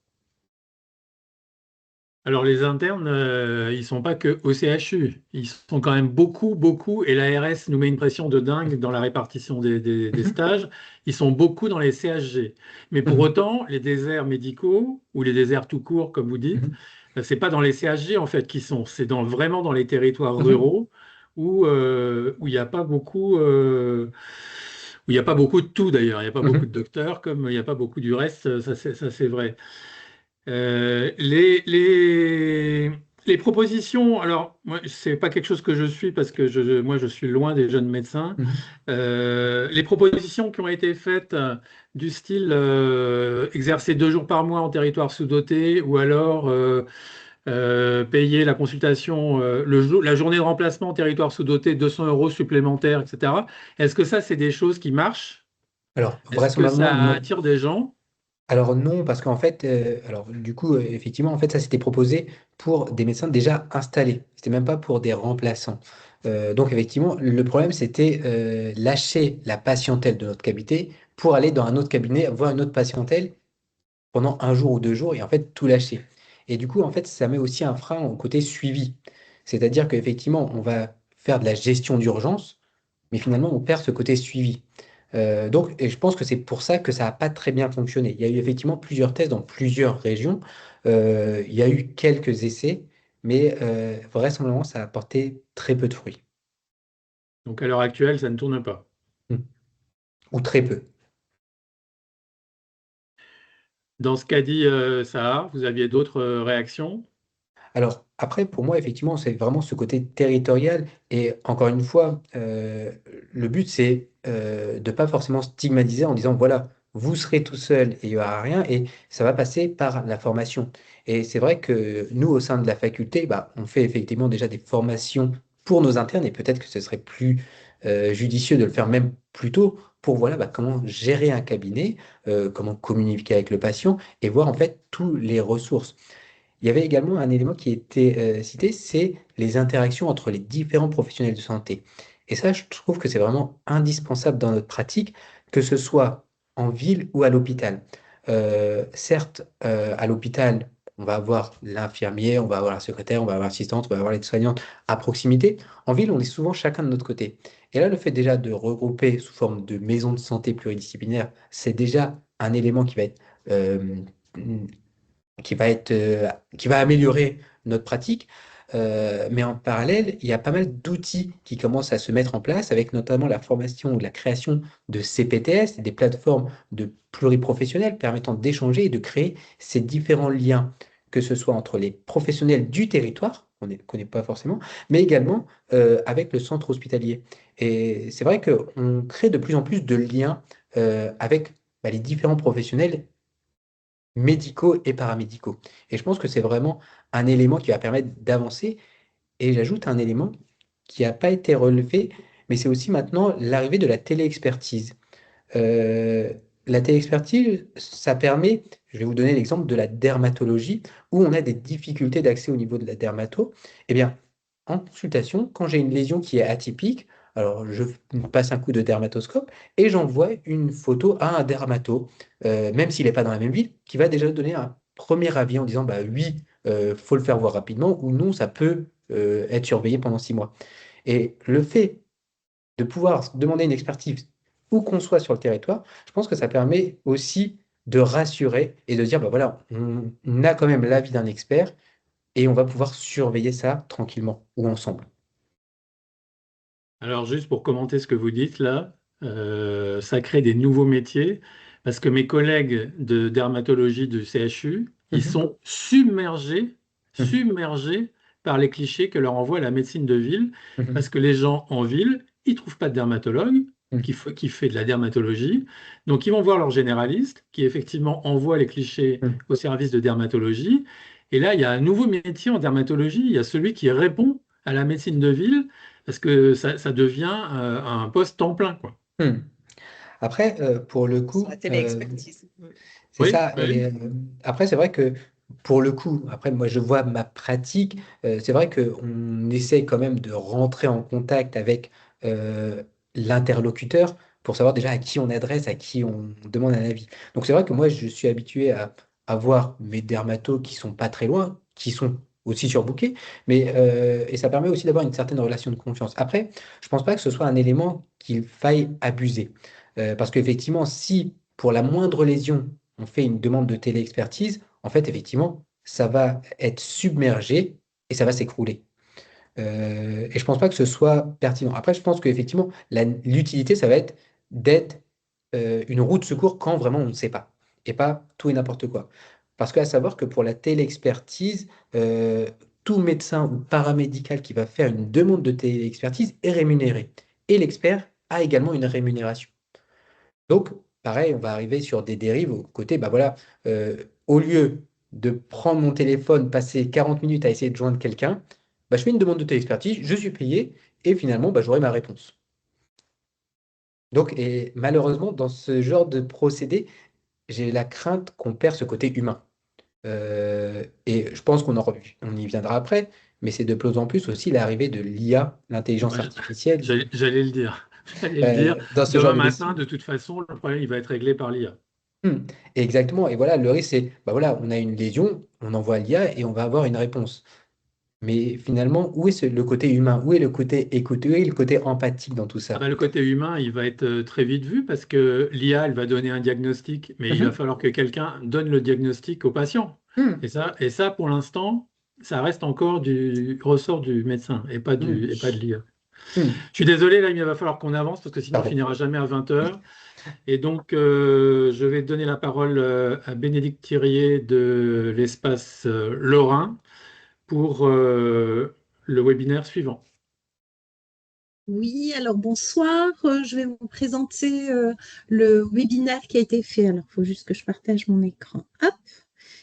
Alors les internes, ils sont pas que au CHU, ils sont quand même beaucoup, beaucoup, et l'ARS nous met une pression de dingue dans la répartition des Mhm, stages, ils sont beaucoup dans les CHG. Mais pour mhm, autant, les déserts médicaux, ou les déserts tout court, comme vous dites, mhm, c'est pas dans les CHG en fait qu'ils sont, c'est vraiment dans les territoires mhm, ruraux où il n'y a pas beaucoup, où il n'y a pas beaucoup de tout d'ailleurs, il n'y a pas beaucoup de mhm. docteurs, comme il n'y a pas beaucoup du reste, ça c'est vrai. Les propositions, alors moi, c'est pas quelque chose que je suis parce que moi je suis loin des jeunes médecins. Mhm. Les propositions qui ont été faites du style exercer 2 jours par mois en territoire sous-doté ou alors payer la consultation, la journée de remplacement en territoire sous-doté, 200 euros supplémentaires, etc. Est-ce que ça, c'est des choses qui marchent? Alors, Est-ce que vraisemblablement, ça non. attire des gens? Alors non, parce qu'en fait, alors du coup, effectivement, en fait, ça s'était proposé pour des médecins déjà installés. C'était même pas pour des remplaçants. Donc effectivement, le problème, c'était lâcher la patientèle de notre cabinet pour aller dans un autre cabinet, voir une autre patientèle pendant un jour ou 2 jours et en fait tout lâcher. Et du coup, en fait, ça met aussi un frein au côté suivi. C'est-à-dire qu'effectivement, on va faire de la gestion d'urgence, mais finalement, on perd ce côté suivi. Et je pense que c'est pour ça que ça n'a pas très bien fonctionné. Il y a eu effectivement plusieurs tests dans plusieurs régions. Il y a eu quelques essais, mais vraisemblablement, ça a apporté très peu de fruits. Donc à l'heure actuelle, ça ne tourne pas. Hmm. Ou très peu. Dans ce qu'a dit Sahar, vous aviez d'autres réactions? Alors, après, pour moi, effectivement, c'est vraiment ce côté territorial. Et encore une fois, le but, c'est de pas forcément stigmatiser en disant, voilà, vous serez tout seul et il n'y aura rien, et ça va passer par la formation. Et c'est vrai que nous, au sein de la faculté, bah, on fait effectivement déjà des formations pour nos internes, et peut-être que ce serait plus judicieux de le faire même plus tôt pour voilà, bah, comment gérer un cabinet, comment communiquer avec le patient, et voir en fait tous les ressources. Il y avait également un élément qui était cité, c'est les interactions entre les différents professionnels de santé. Et ça, je trouve que c'est vraiment indispensable dans notre pratique, que ce soit en ville ou à l'hôpital. Certes, à l'hôpital, on va avoir l'infirmier, on va avoir la secrétaire, on va avoir l'assistante, on va avoir l'aide-soignante à proximité. En ville, on est souvent chacun de notre côté. Et là, le fait déjà de regrouper sous forme de maisons de santé pluridisciplinaires, c'est déjà un élément euh, qui va améliorer notre pratique. Mais en parallèle, il y a pas mal d'outils qui commencent à se mettre en place, avec notamment la formation ou la création de CPTS, des plateformes de pluriprofessionnels permettant d'échanger et de créer ces différents liens, que ce soit entre les professionnels du territoire, qu'on ne connaît pas forcément, mais également avec le centre hospitalier. Et c'est vrai qu'on crée de plus en plus de liens avec bah, les différents professionnels médicaux et paramédicaux. Et je pense que c'est vraiment un élément qui va permettre d'avancer. Et j'ajoute un élément qui n'a pas été relevé, mais c'est aussi maintenant l'arrivée de la téléexpertise. Euh, la téléexpertise, ça permet, je vais vous donner l'exemple de la dermatologie, où on a des difficultés d'accès au niveau de la dermato. Eh bien, en consultation, quand j'ai une lésion qui est atypique, alors je passe un coup de dermatoscope et j'envoie une photo à un dermato, même s'il n'est pas dans la même ville, qui va déjà donner un premier avis en disant bah oui, faut le faire voir rapidement, ou non, ça peut être surveillé pendant 6 mois. Et le fait de pouvoir demander une expertise où qu'on soit sur le territoire, je pense que ça permet aussi de rassurer et de dire, bah voilà, on a quand même l'avis d'un expert et on va pouvoir surveiller ça tranquillement ou ensemble. Alors, juste pour commenter ce que vous dites là, ça crée des nouveaux métiers parce que mes collègues de dermatologie du CHU, ils Mhm, sont submergés, mhm, submergés par les clichés que leur envoie la médecine de ville mhm, parce que les gens en ville, ils trouvent pas de dermatologue mhm, qui fait de la dermatologie. Donc, ils vont voir leur généraliste qui effectivement envoie les clichés mhm. au service de dermatologie. Et là, il y a un nouveau métier en dermatologie. Il y a celui qui répond à la médecine de ville parce que ça devient un poste temps plein, quoi. Mhm. Après, pour le Sur la coup, télé-expertise. c'est Oui, ça. Et oui. après, c'est vrai que pour le coup, après, moi, je vois ma pratique. C'est vrai qu'on essaie quand même de rentrer en contact avec euh, l'interlocuteur pour savoir déjà à qui on adresse, à qui on demande un avis. Donc, c'est vrai que moi, je suis habitué à avoir mes dermatos qui sont pas très loin, qui sont aussi surbookés, mais et ça permet aussi d'avoir une certaine relation de confiance. Après, je pense pas que ce soit un élément qu'il faille abuser. Parce qu'effectivement, si pour la moindre lésion, on fait une demande de téléexpertise, en fait, effectivement, ça va être submergé et ça va s'écrouler. Et je pense pas que ce soit pertinent. Après, je pense qu'effectivement, l'utilité, ça va être d'être une roue de secours quand vraiment on ne sait pas, et pas tout et n'importe quoi. Parce qu'à savoir que pour la téléexpertise, tout médecin ou paramédical qui va faire une demande de téléexpertise est rémunéré. Et l'expert a également une rémunération. Donc, pareil, on va arriver sur des dérives au côté, bah voilà, au lieu de prendre mon téléphone, passer 40 minutes à essayer de joindre quelqu'un, bah, je fais une demande de téléexpertise, je suis payé, et finalement, bah, j'aurai ma réponse. Donc, et malheureusement, dans ce genre de procédé, j'ai la crainte qu'on perd ce côté humain. Et je pense on y viendra après, mais c'est de plus en plus aussi l'arrivée de l'IA, l'intelligence Moi, artificielle, j'allais le dire. J'allais le dire. dans ce genre Demain de matin, métier. de toute façon, le problème, il va être réglé par l'IA. Exactement. Et voilà, le risque, c'est, bah voilà, on a une lésion, on envoie à l'IA et on va avoir une réponse. Mais finalement, où est le côté humain? Où est le côté écoute? Où est le côté empathique dans tout Ah ça? ben, le côté humain, il va être très vite vu parce que l'IA, elle va donner un diagnostic, mais il va Mhm. falloir que quelqu'un donne le diagnostic au patient. Mhm. Et ça, pour l'instant, ça reste encore du ressort du médecin Mhm. et pas de l'IA. Mhm. Je suis désolé, là, il va falloir qu'on avance parce que sinon on Pardon. finira jamais à 20 heures. Et donc, je vais donner la parole à Bénédicte Thirier de l'espace Lorrain pour le webinaire suivant. Oui, alors bonsoir. Je vais vous présenter le webinaire qui a été fait. Alors, il faut juste que je partage mon écran. Hop,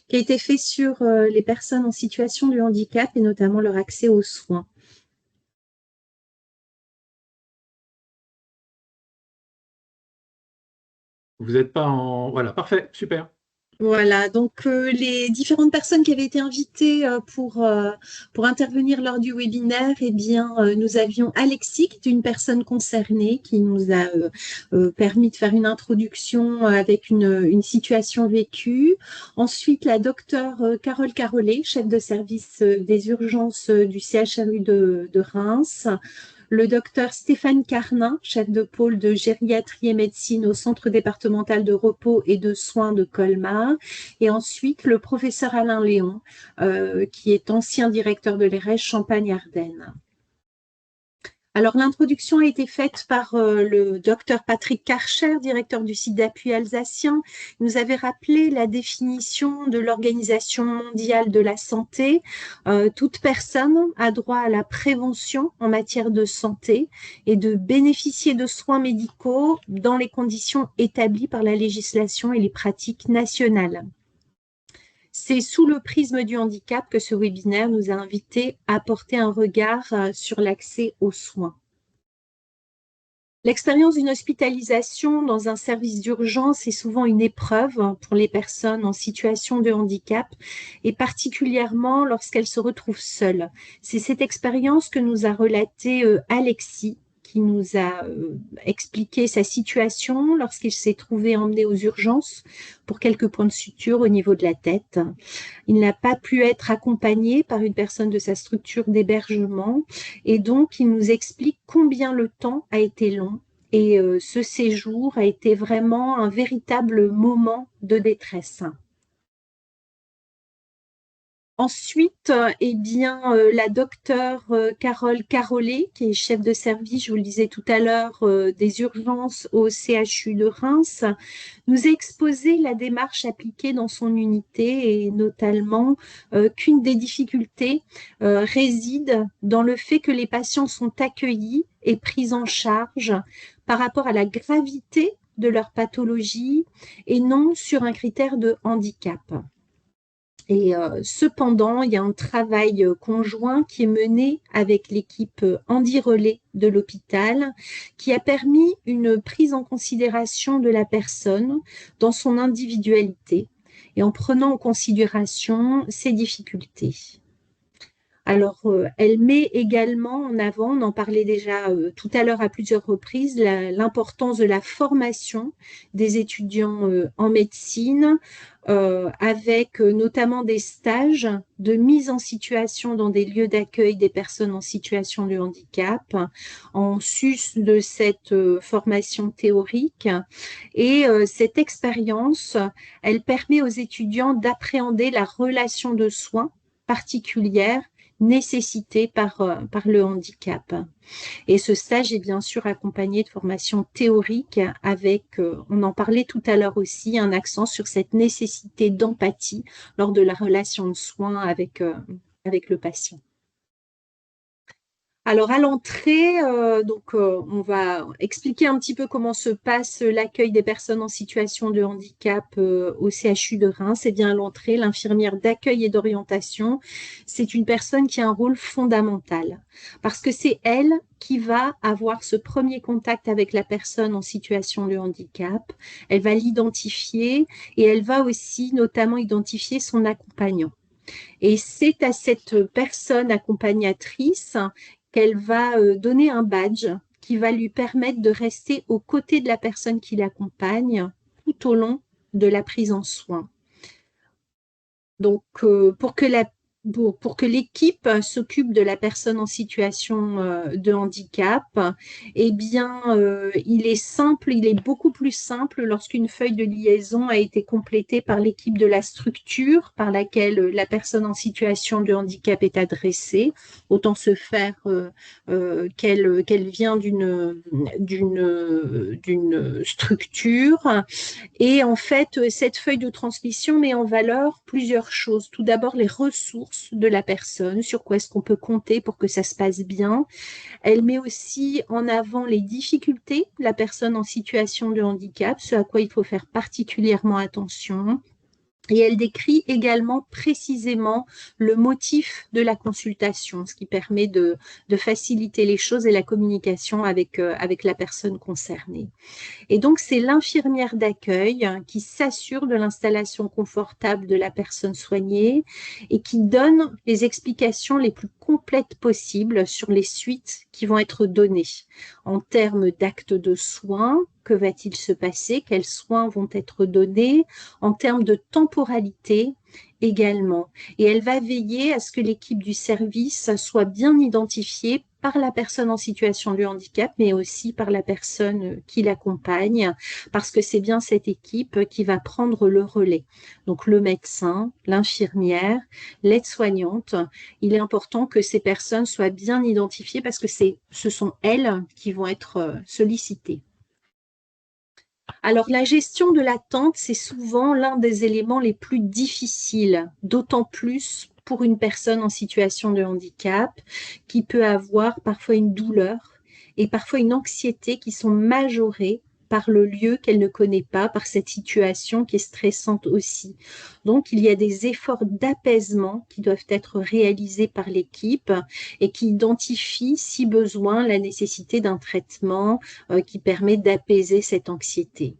qui a été fait sur les personnes en situation de handicap et notamment leur accès aux soins. Vous n'êtes pas en... Voilà, parfait, super. Voilà, donc les différentes personnes qui avaient été invitées pour intervenir lors du webinaire, eh bien, nous avions Alexis, qui est une personne concernée, qui nous a permis de faire une introduction avec une situation vécue. Ensuite, la docteure Carole Carollet, chef de service des urgences du CHRU de Reims. Le docteur Stéphane Carnin, chef de pôle de gériatrie et médecine au Centre départemental de repos et de soins de Colmar. Et ensuite, le professeur Alain Léon, qui est ancien directeur de l'ERES Champagne-Ardenne. Alors, l'introduction a été faite par le docteur Patrick Karcher, directeur du site d'appui alsacien. Il nous avait rappelé la définition de l'Organisation mondiale de la santé. Toute personne a droit à la prévention en matière de santé et de bénéficier de soins médicaux dans les conditions établies par la législation et les pratiques nationales. C'est sous le prisme du handicap que ce webinaire nous a invités à porter un regard sur l'accès aux soins. L'expérience d'une hospitalisation dans un service d'urgence est souvent une épreuve pour les personnes en situation de handicap et particulièrement lorsqu'elles se retrouvent seules. C'est cette expérience que nous a relatée Alexis, qui nous a expliqué sa situation lorsqu'il s'est trouvé emmené aux urgences pour quelques points de suture au niveau de la tête. Il n'a pas pu être accompagné par une personne de sa structure d'hébergement et donc il nous explique combien le temps a été long et ce séjour a été vraiment un véritable moment de détresse. Ensuite, eh bien, la docteure Carole Carollet, qui est chef de service, je vous le disais tout à l'heure, des urgences au CHU de Reims, nous a exposé la démarche appliquée dans son unité et notamment qu'une des difficultés réside dans le fait que les patients sont accueillis et pris en charge par rapport à la gravité de leur pathologie et non sur un critère de handicap. Et cependant, il y a un travail conjoint qui est mené avec l'équipe Handi Relais de l'hôpital qui a permis une prise en considération de la personne dans son individualité et en prenant en considération ses difficultés. Alors, elle met également en avant, on en parlait déjà tout à l'heure à plusieurs reprises, l'importance de la formation des étudiants en médecine, avec notamment des stages de mise en situation dans des lieux d'accueil des personnes en situation de handicap, en sus de cette formation théorique. Et cette expérience, elle permet aux étudiants d'appréhender la relation de soins particulière nécessitée par le handicap. Et ce stage est bien sûr accompagné de formations théoriques avec, on en parlait tout à l'heure aussi, un accent sur cette nécessité d'empathie lors de la relation de soins avec le patient. Alors à l'entrée, on va expliquer un petit peu comment se passe l'accueil des personnes en situation de handicap au CHU de Reims. Et bien à l'entrée, l'infirmière d'accueil et d'orientation, c'est une personne qui a un rôle fondamental parce que c'est elle qui va avoir ce premier contact avec la personne en situation de handicap. Elle va l'identifier et elle va aussi notamment identifier son accompagnant. Et c'est à cette personne accompagnatrice qu'elle va donner un badge qui va lui permettre de rester aux côtés de la personne qui l'accompagne tout au long de la prise en soin. Donc, pour que l'équipe s'occupe de la personne en situation de handicap, eh bien, il est beaucoup plus simple lorsqu'une feuille de liaison a été complétée par l'équipe de la structure par laquelle la personne en situation de handicap est adressée. Autant se faire qu'elle vient d'une structure. Et en fait, cette feuille de transmission met en valeur plusieurs choses. Tout d'abord, les ressources forces de la personne, sur quoi est-ce qu'on peut compter pour que ça se passe bien. Elle met aussi en avant les difficultés de la personne en situation de handicap, ce à quoi il faut faire particulièrement attention. Et elle décrit également précisément le motif de la consultation, ce qui permet de faciliter les choses et la communication avec la personne concernée. Et donc, c'est l'infirmière d'accueil qui s'assure de l'installation confortable de la personne soignée et qui donne les explications les plus complètes possibles sur les suites qui vont être données en termes d'actes de soins. Que va-t-il se passer? Quels soins vont être donnés? En termes de temporalité également. Et elle va veiller à ce que l'équipe du service soit bien identifiée par la personne en situation de handicap, mais aussi par la personne qui l'accompagne, parce que c'est bien cette équipe qui va prendre le relais. Donc le médecin, l'infirmière, l'aide-soignante, il est important que ces personnes soient bien identifiées parce que ce sont elles qui vont être sollicitées. Alors, la gestion de l'attente, c'est souvent l'un des éléments les plus difficiles, d'autant plus pour une personne en situation de handicap qui peut avoir parfois une douleur et parfois une anxiété qui sont majorées par le lieu qu'elle ne connaît pas, par cette situation qui est stressante aussi. Donc, il y a des efforts d'apaisement qui doivent être réalisés par l'équipe et qui identifient, si besoin, la nécessité d'un traitement qui permet d'apaiser cette anxiété.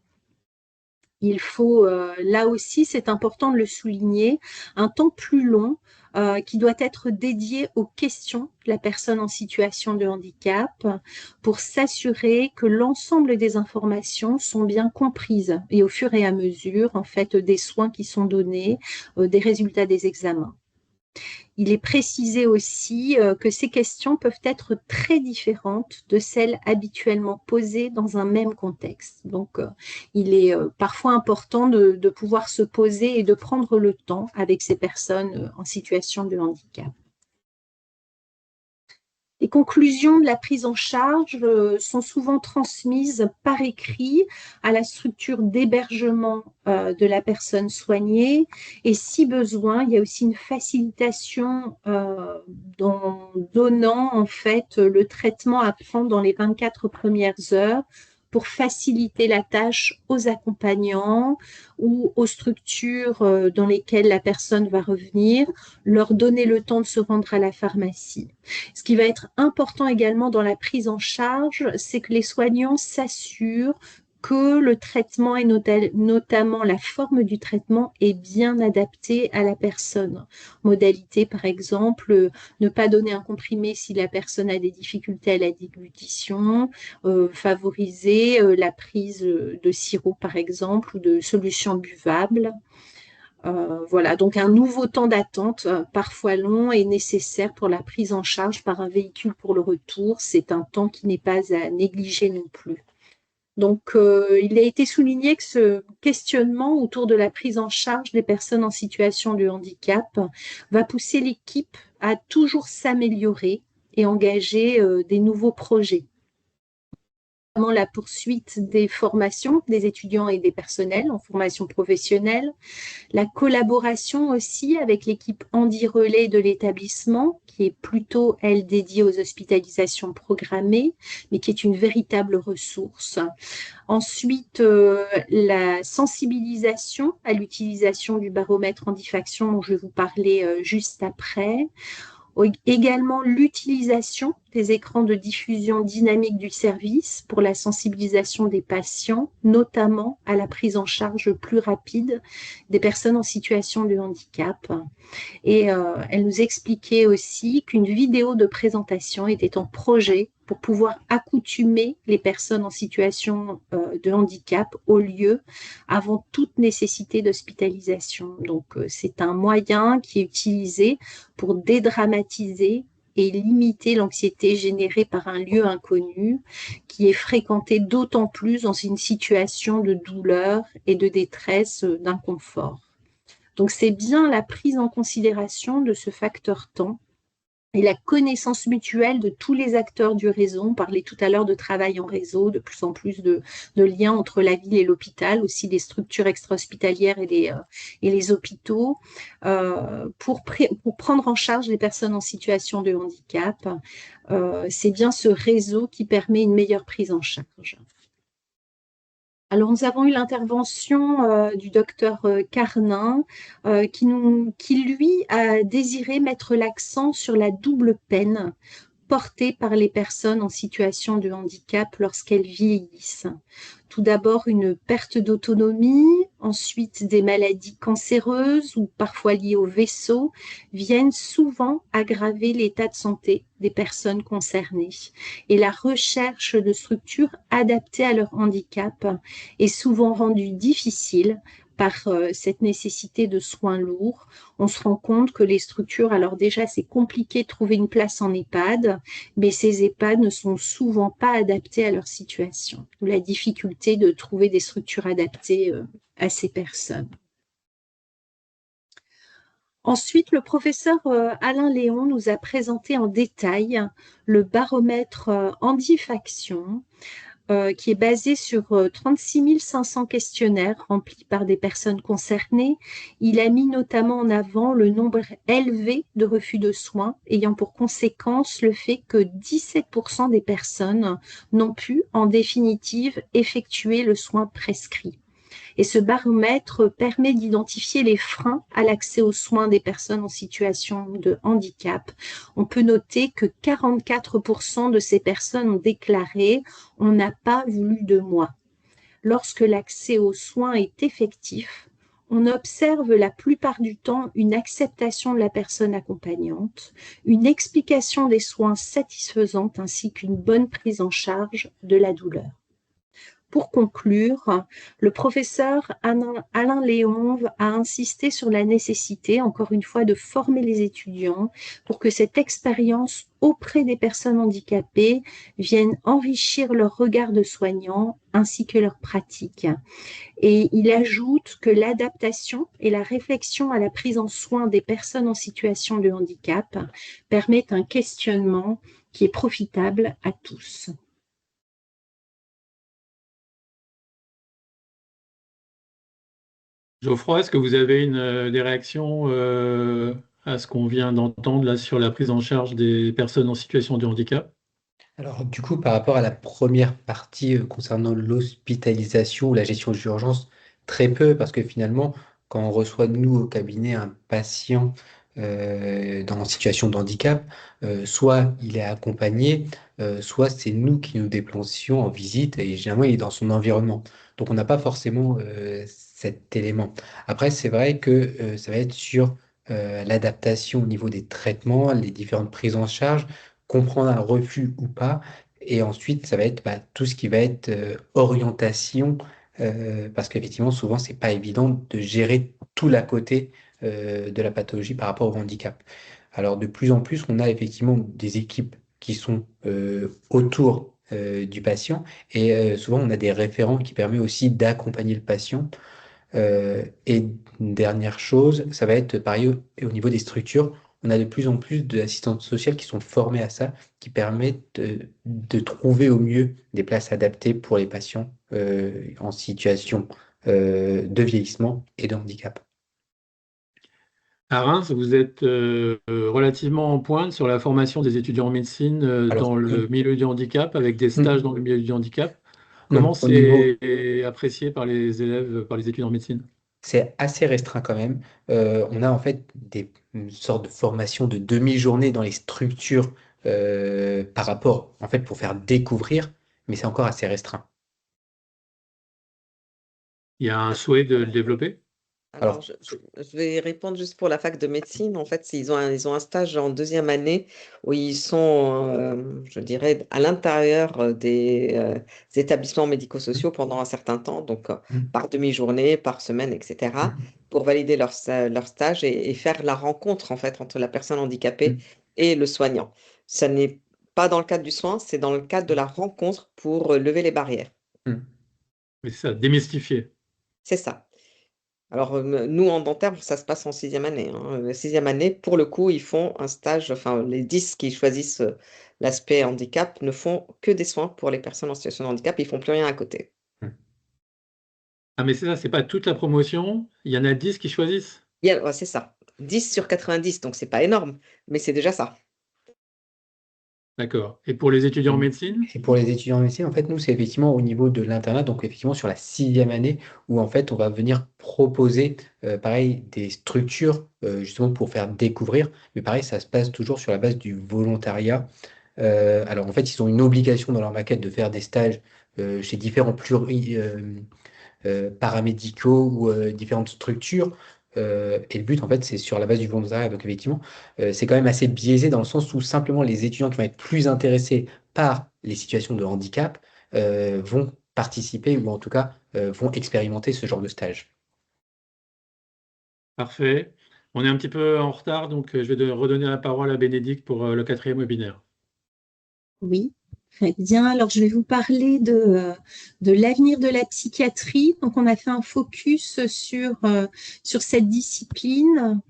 Il faut, là aussi, c'est important de le souligner, un temps plus long qui doit être dédié aux questions de la personne en situation de handicap pour s'assurer que l'ensemble des informations sont bien comprises et au fur et à mesure, en fait, des soins qui sont donnés, des résultats des examens. Il est précisé aussi que ces questions peuvent être très différentes de celles habituellement posées dans un même contexte. Donc, il est parfois important de pouvoir se poser et de prendre le temps avec ces personnes en situation de handicap. Les conclusions de la prise en charge sont souvent transmises par écrit à la structure d'hébergement de la personne soignée et si besoin, il y a aussi une facilitation en donnant en fait le traitement à prendre dans les 24 premières heures pour faciliter la tâche aux accompagnants ou aux structures dans lesquelles la personne va revenir, leur donner le temps de se rendre à la pharmacie. Ce qui va être important également dans la prise en charge, c'est que les soignants s'assurent que le traitement et notamment la forme du traitement est bien adaptée à la personne. Modalité, par exemple, ne pas donner un comprimé si la personne a des difficultés à la déglutition, favoriser la prise de sirop, par exemple, ou de solutions buvables. Voilà, donc un nouveau temps d'attente, parfois long, est nécessaire pour la prise en charge par un véhicule pour le retour. C'est un temps qui n'est pas à négliger non plus. Donc, il a été souligné que ce questionnement autour de la prise en charge des personnes en situation de handicap va pousser l'équipe à toujours s'améliorer et engager des nouveaux projets. La poursuite des formations des étudiants et des personnels en formation professionnelle, la collaboration aussi avec l'équipe Handi Relais de l'établissement, qui est plutôt, elle, dédiée aux hospitalisations programmées, mais qui est une véritable ressource. Ensuite, la sensibilisation à l'utilisation du baromètre handifaction dont je vais vous parler juste après. Également l'utilisation des écrans de diffusion dynamique du service pour la sensibilisation des patients, notamment à la prise en charge plus rapide des personnes en situation de handicap. Et elle nous expliquait aussi qu'une vidéo de présentation était en projet pour pouvoir accoutumer les personnes en situation de handicap au lieu avant toute nécessité d'hospitalisation. Donc, c'est un moyen qui est utilisé pour dédramatiser et limiter l'anxiété générée par un lieu inconnu qui est fréquenté d'autant plus dans une situation de douleur et de détresse, d'inconfort. Donc, c'est bien la prise en considération de ce facteur temps et la connaissance mutuelle de tous les acteurs du réseau. On parlait tout à l'heure de travail en réseau, de plus en plus de liens entre la ville et l'hôpital, aussi des structures extra-hospitalières et les hôpitaux, pour prendre en charge les personnes en situation de handicap. C'est bien ce réseau qui permet une meilleure prise en charge. Alors, nous avons eu l'intervention du docteur Carnin, qui, lui, a désiré mettre l'accent sur la double peine portée par les personnes en situation de handicap lorsqu'elles vieillissent. Tout d'abord, une perte d'autonomie, ensuite des maladies cancéreuses ou parfois liées au vaisseau viennent souvent aggraver l'état de santé des personnes concernées. Et la recherche de structures adaptées à leur handicap est souvent rendue difficile par cette nécessité de soins lourds. On se rend compte que les structures, alors déjà c'est compliqué de trouver une place en EHPAD, mais ces EHPAD ne sont souvent pas adaptés à leur situation. D'où la difficulté de trouver des structures adaptées à ces personnes. Ensuite, le professeur Alain Léon nous a présenté en détail le baromètre Handifaction, qui est basé sur 36 500 questionnaires remplis par des personnes concernées. Il a mis notamment en avant le nombre élevé de refus de soins, ayant pour conséquence le fait que 17% des personnes n'ont pu, en définitive, effectuer le soin prescrit. Et ce baromètre permet d'identifier les freins à l'accès aux soins des personnes en situation de handicap. On peut noter que 44% de ces personnes ont déclaré « on n'a pas voulu de moi ». Lorsque l'accès aux soins est effectif, on observe la plupart du temps une acceptation de la personne accompagnante, une explication des soins satisfaisante ainsi qu'une bonne prise en charge de la douleur. Pour conclure, le professeur Alain Léon a insisté sur la nécessité, encore une fois, de former les étudiants pour que cette expérience auprès des personnes handicapées vienne enrichir leur regard de soignant ainsi que leur pratique. Et il ajoute que l'adaptation et la réflexion à la prise en soin des personnes en situation de handicap permettent un questionnement qui est profitable à tous. Geoffroy, est-ce que vous avez des réactions à ce qu'on vient d'entendre là sur la prise en charge des personnes en situation de handicap? Alors, du coup, par rapport à la première partie concernant l'hospitalisation ou la gestion d'urgence, très peu, parce que finalement, quand on reçoit, nous, au cabinet, un patient en situation de handicap, soit il est accompagné, soit c'est nous qui nous déplacions en visite, et généralement, il est dans son environnement. Donc, on n'a pas forcément cet élément. Après, c'est vrai que ça va être sur l'adaptation au niveau des traitements, les différentes prises en charge, comprendre un refus ou pas. Et ensuite, ça va être tout ce qui va être orientation, parce qu'effectivement, souvent, c'est pas évident de gérer tout l'à côté de la pathologie par rapport au handicap. Alors, de plus en plus, on a effectivement des équipes qui sont autour du patient, et souvent, on a des référents qui permettent aussi d'accompagner le patient. Et une dernière chose, ça va être pareil au niveau des structures. On a de plus en plus d'assistantes sociales qui sont formées à ça, qui permettent de trouver au mieux des places adaptées pour les patients en situation de vieillissement et de handicap. À Reims, vous êtes relativement en pointe sur la formation des étudiants en médecine Alors, dans le milieu du handicap, avec des stages dans le milieu du handicap. Comment non, au niveau, c'est apprécié par les élèves, par les étudiants en médecine? c'est assez restreint quand même. On a en fait une sorte de formation de demi-journée dans les structures par rapport, en fait, pour faire découvrir, mais c'est encore assez restreint. Il y a un souhait de le développer? Alors, Alors, je vais répondre juste pour la fac de médecine. En fait, ils ont un stage en deuxième année où ils sont, je dirais, à l'intérieur des établissements médico-sociaux pendant un certain temps, donc par demi-journée, par semaine, etc., pour valider leur stage et faire la rencontre, en fait, entre la personne handicapée et le soignant. Ça n'est pas dans le cadre du soin, c'est dans le cadre de la rencontre pour lever les barrières. Mais c'est ça, démystifier. C'est ça. Alors, nous, en dentaire, ça se passe en 6e année, hein. La 6e année, pour le coup, ils font un stage, enfin, les 10 qui choisissent l'aspect handicap ne font que des soins pour les personnes en situation de handicap, ils font plus rien à côté. Ah, mais c'est ça, c'est pas toute la promotion. Il y en a 10 qui choisissent. Ouais, c'est ça. 10 sur 90, donc c'est pas énorme, mais c'est déjà ça. D'accord. Et pour les étudiants en médecine? Et pour les étudiants en médecine, en fait, nous, c'est effectivement au niveau de l'internat, donc effectivement sur la 6e année, où en fait, on va venir proposer, pareil, des structures, justement pour faire découvrir, mais pareil, ça se passe toujours sur la base du volontariat. Alors en fait, ils ont une obligation dans leur maquette de faire des stages chez différents paramédicaux ou différentes structures. Et le but, en fait, c'est sur la base du volontariat. Donc, effectivement, c'est quand même assez biaisé dans le sens où simplement les étudiants qui vont être plus intéressés par les situations de handicap vont participer ou en tout cas vont expérimenter ce genre de stage. Parfait. On est un petit peu en retard, donc je vais redonner la parole à Bénédicte pour le 4e webinaire. Oui, très bien. Alors, je vais vous parler de l'avenir de la psychiatrie. Donc, on a fait un focus sur cette discipline.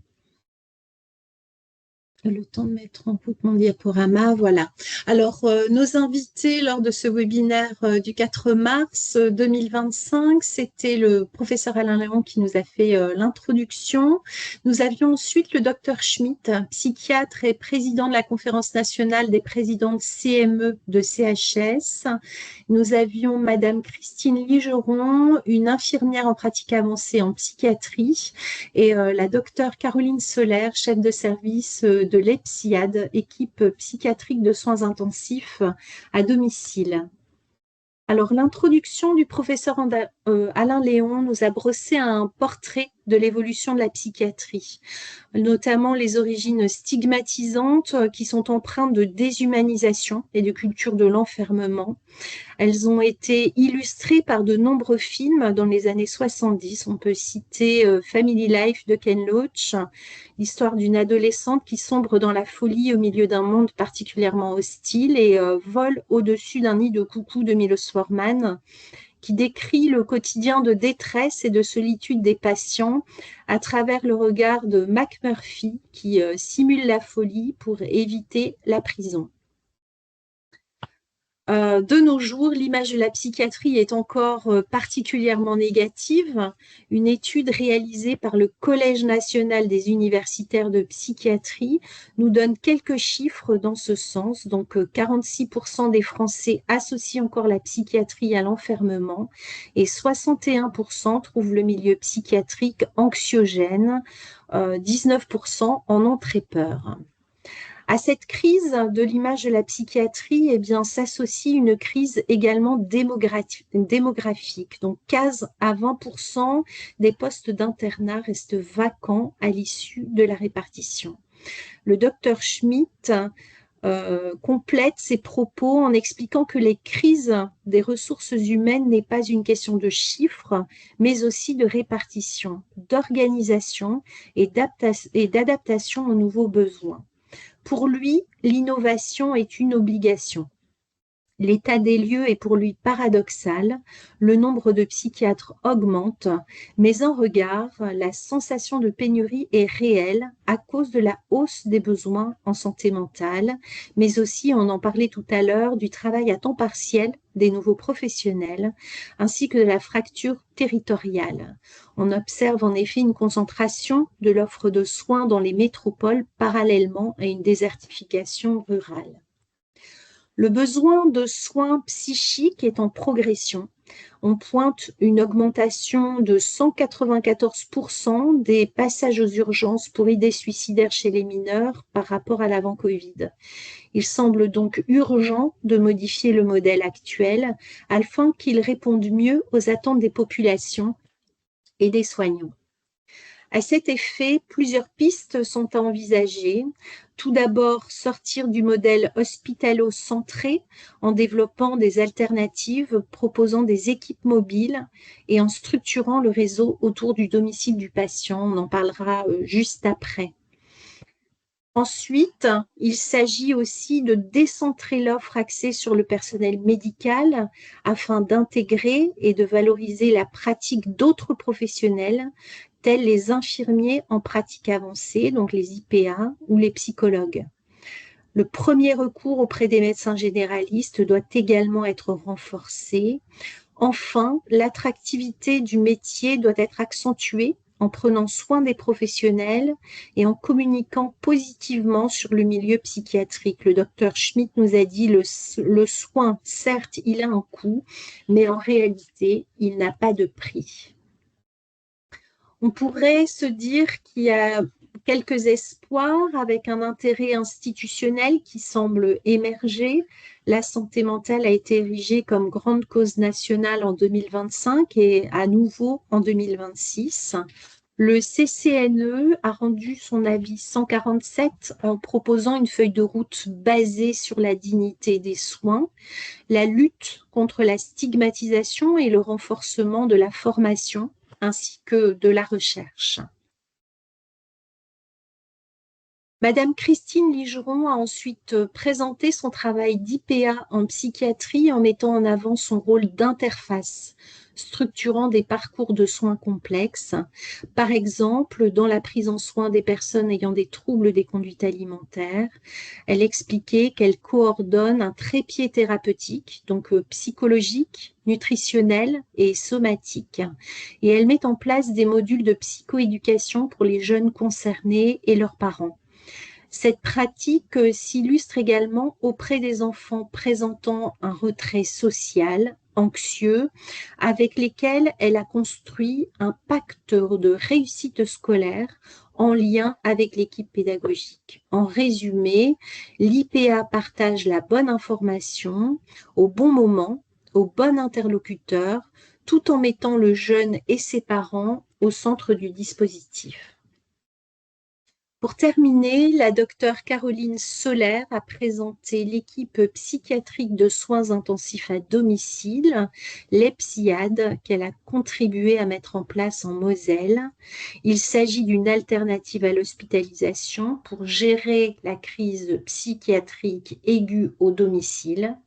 Le temps de mettre en route mon diaporama, voilà. Alors, nos invités lors de ce webinaire du 4 mars 2025, c'était le professeur Alain Léon qui nous a fait l'introduction. Nous avions ensuite le docteur Schmitt, psychiatre et président de la Conférence nationale des présidents de CME de CHS. Nous avions Madame Christine Ligeron, une infirmière en pratique avancée en psychiatrie, et la docteure Caroline Soler, chef de service de l'EPSIAD, équipe psychiatrique de soins intensifs à domicile. Alors, l'introduction du professeur Alain Léon nous a brossé un portrait de l'évolution de la psychiatrie, notamment les origines stigmatisantes qui sont empreintes de déshumanisation et de culture de l'enfermement. Elles ont été illustrées par de nombreux films dans les années 70. On peut citer Family Life de Ken Loach, l'histoire d'une adolescente qui sombre dans la folie au milieu d'un monde particulièrement hostile, et Vol au-dessus d'un nid de coucou de Milos Forman, qui décrit le quotidien de détresse et de solitude des patients à travers le regard de McMurphy, qui simule la folie pour éviter la prison. De nos jours, l'image de la psychiatrie est encore particulièrement négative. Une étude réalisée par le Collège national des universitaires de psychiatrie nous donne quelques chiffres dans ce sens. Donc, 46% des Français associent encore la psychiatrie à l'enfermement et 61% trouvent le milieu psychiatrique anxiogène. 19% en ont très peur. À cette crise de l'image de la psychiatrie, eh bien, s'associe une crise également démographique. Donc, 15 à 20% des postes d'internat restent vacants à l'issue de la répartition. Le docteur Schmitt complète ses propos en expliquant que les crises des ressources humaines n'est pas une question de chiffres, mais aussi de répartition, d'organisation et d'adaptation aux nouveaux besoins. Pour lui, l'innovation est une obligation. L'état des lieux est pour lui paradoxal, le nombre de psychiatres augmente, mais en regard, la sensation de pénurie est réelle à cause de la hausse des besoins en santé mentale, mais aussi, on en parlait tout à l'heure, du travail à temps partiel des nouveaux professionnels, ainsi que de la fracture territoriale. On observe en effet une concentration de l'offre de soins dans les métropoles parallèlement à une désertification rurale. Le besoin de soins psychiques est en progression. On pointe une augmentation de 194% des passages aux urgences pour idées suicidaires chez les mineurs par rapport à l'avant-Covid. Il semble donc urgent de modifier le modèle actuel afin qu'il réponde mieux aux attentes des populations et des soignants. À cet effet, plusieurs pistes sont à envisager. Tout d'abord, sortir du modèle hospitalo-centré en développant des alternatives, proposant des équipes mobiles et en structurant le réseau autour du domicile du patient. On en parlera juste après. Ensuite, il s'agit aussi de décentrer l'offre axée sur le personnel médical afin d'intégrer et de valoriser la pratique d'autres professionnels tels les infirmiers en pratique avancée, donc les IPA ou les psychologues. Le premier recours auprès des médecins généralistes doit également être renforcé. Enfin, l'attractivité du métier doit être accentuée en prenant soin des professionnels et en communiquant positivement sur le milieu psychiatrique. Le docteur Schmitt nous a dit le soin, certes, il a un coût, mais en réalité, il n'a pas de prix. On pourrait se dire qu'il y a quelques espoirs avec un intérêt institutionnel qui semble émerger. La santé mentale a été érigée comme grande cause nationale en 2025 et à nouveau en 2026. Le CCNE a rendu son avis 147 en proposant une feuille de route basée sur la dignité des soins, la lutte contre la stigmatisation et le renforcement de la formation ainsi que de la recherche. Madame Christine Ligeron a ensuite présenté son travail d'IPA en psychiatrie en mettant en avant son rôle d'interface, structurant des parcours de soins complexes, par exemple dans la prise en soin des personnes ayant des troubles des conduites alimentaires. Elle expliquait qu'elle coordonne un trépied thérapeutique, donc psychologique, nutritionnel et somatique, et elle met en place des modules de psychoéducation pour les jeunes concernés et leurs parents. Cette pratique s'illustre également auprès des enfants présentant un retrait social, anxieux, avec lesquels elle a construit un pacte de réussite scolaire en lien avec l'équipe pédagogique. En résumé, l'IPA partage la bonne information au bon moment, au bon interlocuteur, tout en mettant le jeune et ses parents au centre du dispositif. Pour terminer, la docteure Caroline Soler a présenté l'équipe psychiatrique de soins intensifs à domicile, l'EPSIAD, qu'elle a contribué à mettre en place en Moselle. Il s'agit d'une alternative à l'hospitalisation pour gérer la crise psychiatrique aiguë au domicile.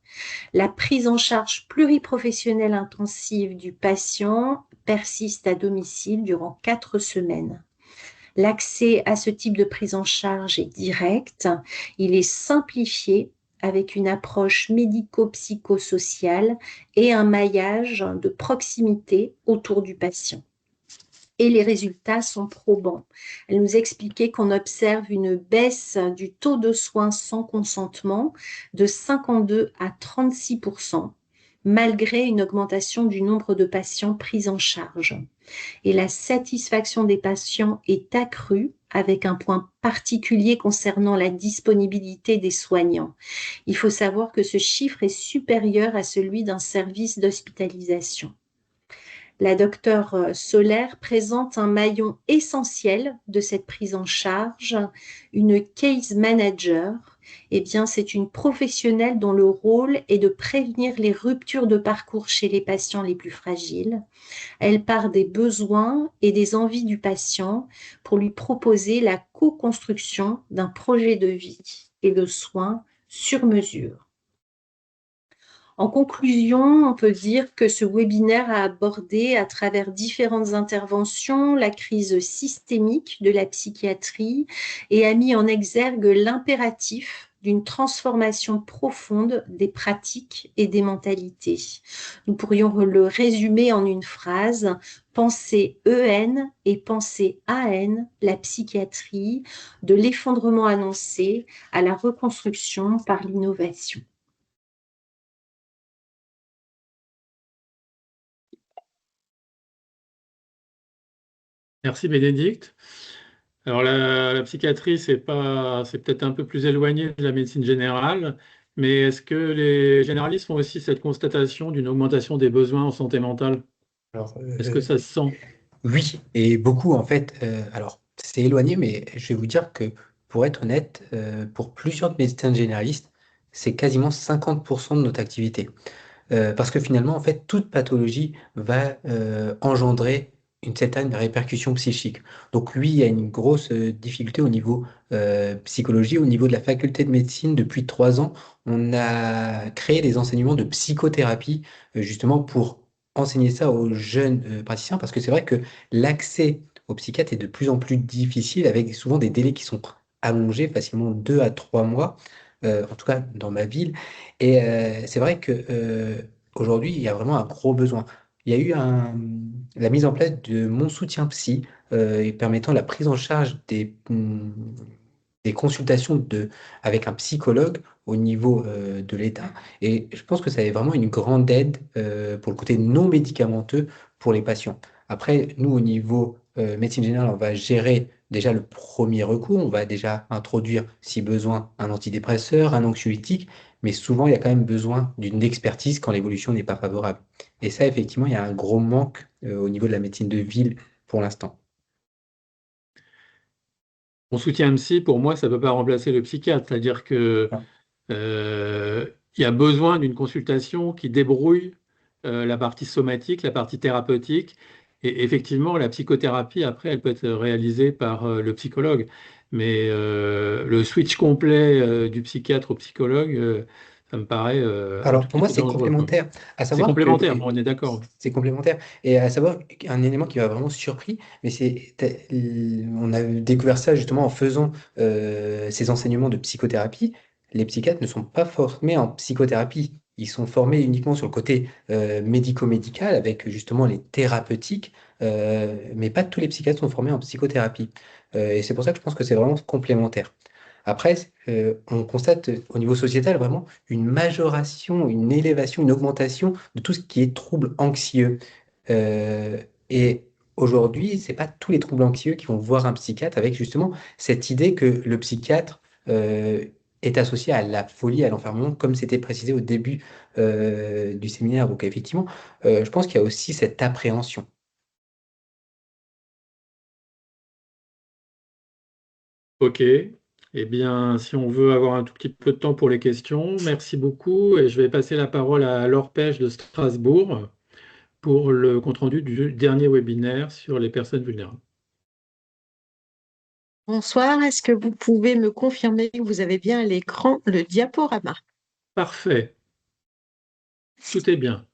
La prise en charge pluriprofessionnelle intensive du patient persiste à domicile durant 4 semaines. L'accès à ce type de prise en charge est direct, il est simplifié avec une approche médico-psychosociale et un maillage de proximité autour du patient. Et les résultats sont probants. Elle nous expliquait qu'on observe une baisse du taux de soins sans consentement de 52 à 36%, malgré une augmentation du nombre de patients pris en charge. Et la satisfaction des patients est accrue avec un point particulier concernant la disponibilité des soignants. Il faut savoir que ce chiffre est supérieur à celui d'un service d'hospitalisation. La docteure Soler présente un maillon essentiel de cette prise en charge, une case manager. Eh bien, c'est une professionnelle dont le rôle est de prévenir les ruptures de parcours chez les patients les plus fragiles. Elle part des besoins et des envies du patient pour lui proposer la co-construction d'un projet de vie et de soins sur mesure. En conclusion, on peut dire que ce webinaire a abordé à travers différentes interventions la crise systémique de la psychiatrie et a mis en exergue l'impératif d'une transformation profonde des pratiques et des mentalités. Nous pourrions le résumer en une phrase: penser EN et penser AN, la psychiatrie, de l'effondrement annoncé à la reconstruction par l'innovation. Merci Bénédicte. Alors la psychiatrie, c'est peut-être un peu plus éloigné de la médecine générale, mais est-ce que les généralistes font aussi cette constatation d'une augmentation des besoins en santé mentale? Alors, Est-ce que ça se sent? oui, et beaucoup en fait. Alors, c'est éloigné, mais je vais vous dire que pour être honnête, pour plusieurs médecins généralistes, c'est quasiment 50% de notre activité. Parce que finalement, en fait, toute pathologie va engendrer une certaine répercussion psychique. Donc lui, il y a une grosse difficulté au niveau psychologie, au niveau de la faculté de médecine. Depuis 3 ans, on a créé des enseignements de psychothérapie, justement pour enseigner ça aux jeunes praticiens, parce que c'est vrai que l'accès au psychiatre est de plus en plus difficile, avec souvent des délais qui sont allongés, facilement 2 à 3 mois, en tout cas dans ma ville. Et c'est vrai que aujourd'hui, il y a vraiment un gros besoin. Il y a eu la mise en place de Mon Soutien Psy, et permettant la prise en charge des consultations avec un psychologue au niveau de l'État. Et je pense que ça est vraiment une grande aide pour le côté non médicamenteux pour les patients. Après, nous, au niveau médecine générale, on va gérer déjà le premier recours. On va déjà introduire, si besoin, un antidépresseur, un anxiolytique. Mais souvent, il y a quand même besoin d'une expertise quand l'évolution n'est pas favorable. Et ça, effectivement, il y a un gros manque au niveau de la médecine de ville pour l'instant. Mon soutien psy, pour moi, ça ne peut pas remplacer le psychiatre. C'est-à-dire que Ah. il y a besoin d'une consultation qui débrouille la partie somatique, la partie thérapeutique. Et effectivement, la psychothérapie, après, elle peut être réalisée par le psychologue. Mais le switch complet du psychiatre au psychologue, ça me paraît un Alors, tout pour petit moi, peu c'est dangereux, quoi. complémentaire. À C'est savoir que complémentaire, bon, on est d'accord. c'est complémentaire. Et à savoir un élément qui m'a vraiment surpris, mais on a découvert ça justement en faisant ces enseignements de psychothérapie. Les psychiatres ne sont pas formés en psychothérapie. Ils sont formés uniquement sur le côté médico-médical avec justement les thérapeutiques, mais pas tous les psychiatres sont formés en psychothérapie. Et c'est pour ça que je pense que c'est vraiment complémentaire. Après, on constate au niveau sociétal vraiment une majoration, une élévation, une augmentation de tout ce qui est troubles anxieux. Et aujourd'hui, c'est pas tous les troubles anxieux qui vont voir un psychiatre avec justement cette idée que le psychiatre est associé à la folie, à l'enfermement, comme c'était précisé au début du séminaire. Donc effectivement, je pense qu'il y a aussi cette appréhension. Ok. Eh bien, si on veut avoir un tout petit peu de temps pour les questions, merci beaucoup. Et je vais passer la parole à Laure Pêche de Strasbourg pour le compte-rendu du dernier webinaire sur les personnes vulnérables. Bonsoir, est-ce que vous pouvez me confirmer que vous avez bien à l'écran le diaporama? Parfait. Tout est bien.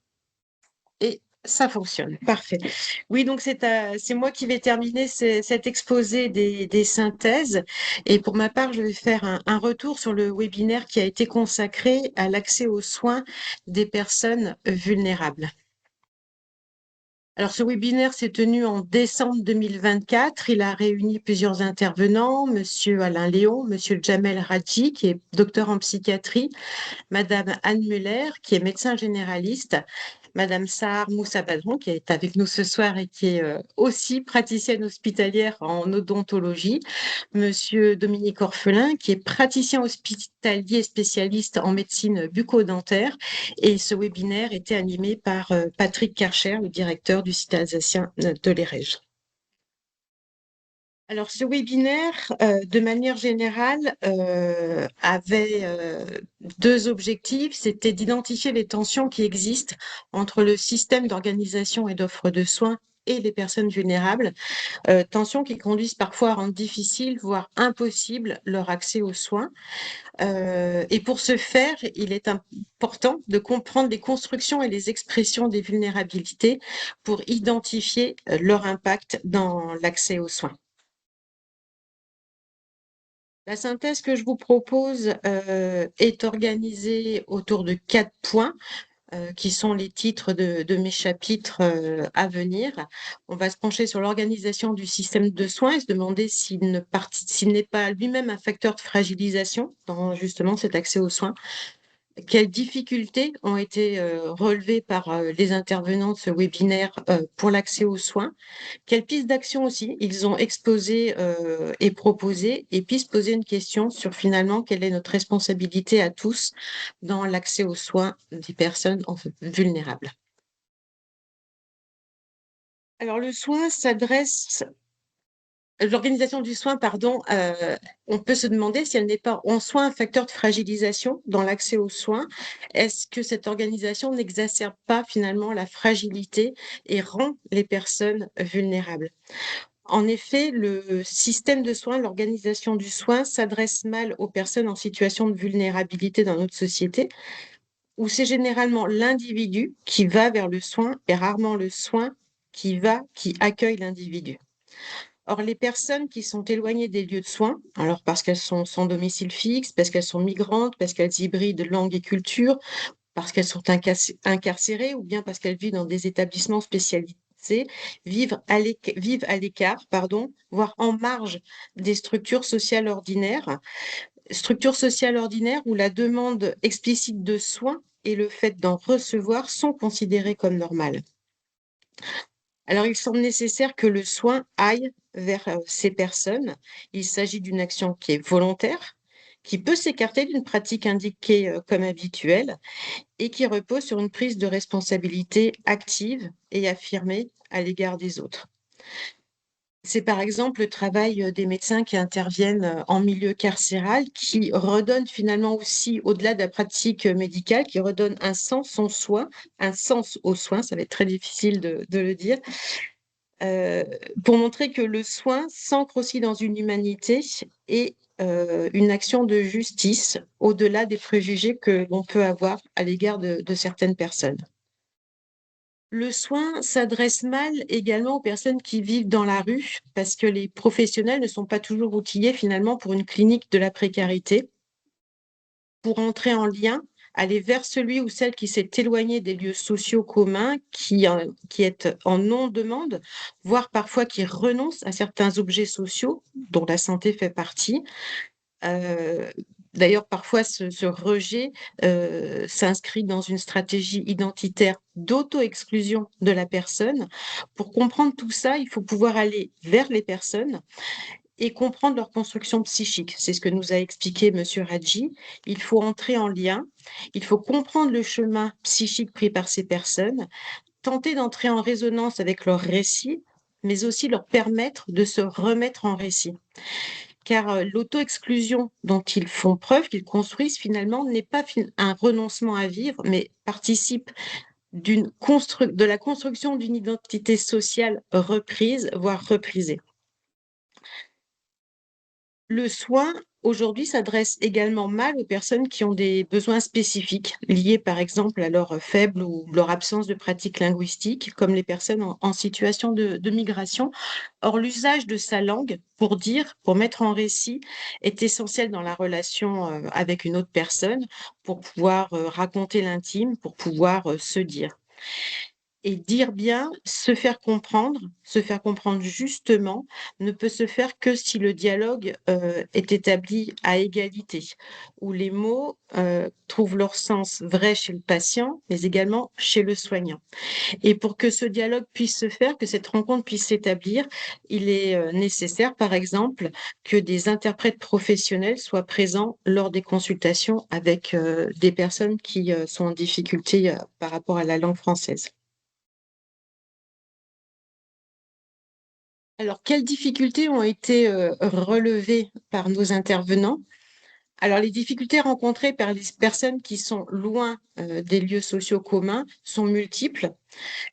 Et ça fonctionne, parfait. Oui, donc c'est moi qui vais terminer cet exposé des synthèses. Et pour ma part, je vais faire un retour sur le webinaire qui a été consacré à l'accès aux soins des personnes vulnérables. Alors, ce webinaire s'est tenu en décembre 2024. Il a réuni plusieurs intervenants, Monsieur Alain Léon, Monsieur Jamel Radji, qui est docteur en psychiatrie, Madame Anne Muller, qui est médecin généraliste, Madame Sahar Moussa Badron, qui est avec nous ce soir et qui est aussi praticienne hospitalière en odontologie, Monsieur Dominique Orphelin, qui est praticien hospitalier spécialiste en médecine bucco-dentaire. Et ce webinaire était animé par Patrick Karcher, le directeur du site alsacien de l'EREJ. Alors, ce webinaire, de manière générale, avait deux objectifs. C'était d'identifier les tensions qui existent entre le système d'organisation et d'offre de soins et les personnes vulnérables, tensions qui conduisent parfois à rendre difficile, voire impossible, leur accès aux soins. Et pour ce faire, il est important de comprendre les constructions et les expressions des vulnérabilités pour identifier leur impact dans l'accès aux soins. La synthèse que je vous propose est organisée autour de 4 points qui sont les titres de mes chapitres à venir. On va se pencher sur l'organisation du système de soins et se demander s'il n'est pas lui-même un facteur de fragilisation dans justement cet accès aux soins. Quelles difficultés ont été relevées par les intervenants de ce webinaire pour l'accès aux soins? Quelles pistes d'action aussi ils ont exposées et proposées? Et puis se poser une question sur finalement quelle est notre responsabilité à tous dans l'accès aux soins des personnes vulnérables. Alors le soin s'adresse L'organisation du soin, pardon, on peut se demander si elle n'est pas en soi un facteur de fragilisation dans l'accès aux soins. Est-ce que cette organisation n'exacerbe pas finalement la fragilité et rend les personnes vulnérables? En effet, le système de soins, l'organisation du soin s'adresse mal aux personnes en situation de vulnérabilité dans notre société, où c'est généralement l'individu qui va vers le soin et rarement le soin qui accueille l'individu. Or, les personnes qui sont éloignées des lieux de soins, alors parce qu'elles sont sans domicile fixe, parce qu'elles sont migrantes, parce qu'elles hybrident langue et culture, parce qu'elles sont incarcérées ou bien parce qu'elles vivent dans des établissements spécialisés, vivent à l'écart, pardon, voire en marge des structures sociales ordinaires où la demande explicite de soins et le fait d'en recevoir sont considérés comme normales. Alors, il semble nécessaire que le soin aille vers ces personnes. Il s'agit d'une action qui est volontaire, qui peut s'écarter d'une pratique indiquée comme habituelle et qui repose sur une prise de responsabilité active et affirmée à l'égard des autres. C'est par exemple le travail des médecins qui interviennent en milieu carcéral qui redonne finalement aussi, au-delà de la pratique médicale, qui redonne un sens aux soins, ça va être très difficile de le dire, pour montrer que le soin s'ancre aussi dans une humanité et une action de justice au-delà des préjugés que l'on peut avoir à l'égard de certaines personnes. Le soin s'adresse mal également aux personnes qui vivent dans la rue parce que les professionnels ne sont pas toujours outillés finalement pour une clinique de la précarité. Pour entrer en lien, aller vers celui ou celle qui s'est éloigné des lieux sociaux communs, qui est en non-demande, voire parfois qui renonce à certains objets sociaux dont la santé fait partie. D'ailleurs, parfois, ce rejet s'inscrit dans une stratégie identitaire d'auto-exclusion de la personne. Pour comprendre tout ça, il faut pouvoir aller vers les personnes et comprendre leur construction psychique. C'est ce que nous a expliqué M. Radji. Il faut entrer en lien, il faut comprendre le chemin psychique pris par ces personnes, tenter d'entrer en résonance avec leur récit, mais aussi leur permettre de se remettre en récit. Car l'auto-exclusion dont ils font preuve, qu'ils construisent finalement, n'est pas un renoncement à vivre, mais participe de la construction d'une identité sociale reprise, voire reprisée. Le soin, aujourd'hui, s'adresse également mal aux personnes qui ont des besoins spécifiques, liés par exemple à leur faible ou leur absence de pratique linguistique, comme les personnes en situation de migration. Or, l'usage de sa langue pour dire, pour mettre en récit, est essentiel dans la relation avec une autre personne, pour pouvoir raconter l'intime, pour pouvoir se dire. Et dire bien, se faire comprendre justement, ne peut se faire que si le dialogue est établi à égalité, où les mots trouvent leur sens vrai chez le patient, mais également chez le soignant. Et pour que ce dialogue puisse se faire, que cette rencontre puisse s'établir, il est nécessaire, par exemple, que des interprètes professionnels soient présents lors des consultations avec des personnes qui sont en difficulté par rapport à la langue française. Alors, quelles difficultés ont été relevées par nos intervenants? Alors, les difficultés rencontrées par les personnes qui sont loin des lieux sociaux communs sont multiples.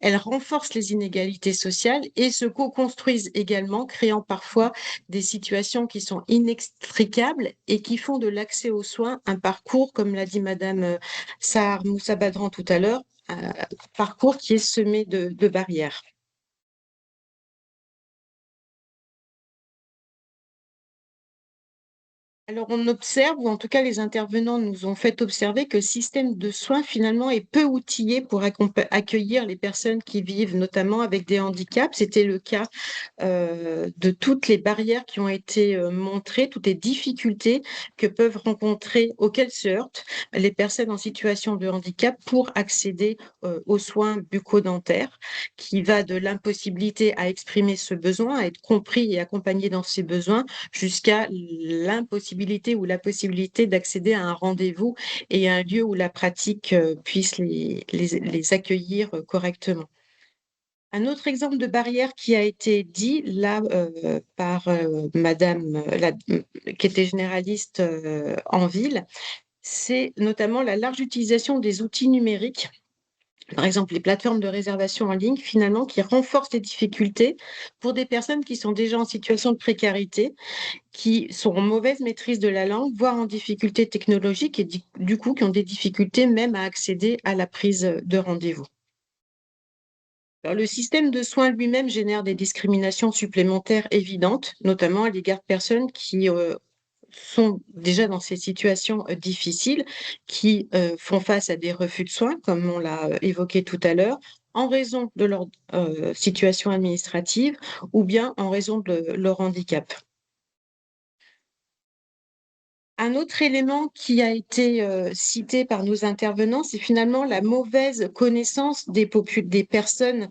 Elles renforcent les inégalités sociales et se co-construisent également, créant parfois des situations qui sont inextricables et qui font de l'accès aux soins un parcours, comme l'a dit Madame Sahar Moussa Badran tout à l'heure, un parcours qui est semé de barrières. Alors, on observe, ou en tout cas les intervenants nous ont fait observer que le système de soins finalement est peu outillé pour accueillir les personnes qui vivent notamment avec des handicaps. C'était le cas de toutes les barrières qui ont été montrées, toutes les difficultés que peuvent rencontrer, auxquelles se heurtent les personnes en situation de handicap pour accéder aux soins bucco-dentaires, qui va de l'impossibilité à exprimer ce besoin, à être compris et accompagné dans ses besoins, jusqu'à l'impossibilité ou la possibilité d'accéder à un rendez-vous et à un lieu où la pratique puisse les accueillir correctement. Un autre exemple de barrière qui a été dit là par Madame qui était généraliste en ville, c'est notamment la large utilisation des outils numériques. Par exemple, les plateformes de réservation en ligne, finalement, qui renforcent les difficultés pour des personnes qui sont déjà en situation de précarité, qui sont en mauvaise maîtrise de la langue, voire en difficulté technologique et du coup qui ont des difficultés même à accéder à la prise de rendez-vous. Alors, le système de soins lui-même génère des discriminations supplémentaires évidentes, notamment à l'égard de personnes qui sont déjà dans ces situations difficiles, qui font face à des refus de soins, comme on l'a évoqué tout à l'heure, en raison de leur situation administrative ou bien en raison de leur handicap. Un autre élément qui a été cité par nos intervenants, c'est finalement la mauvaise connaissance des personnes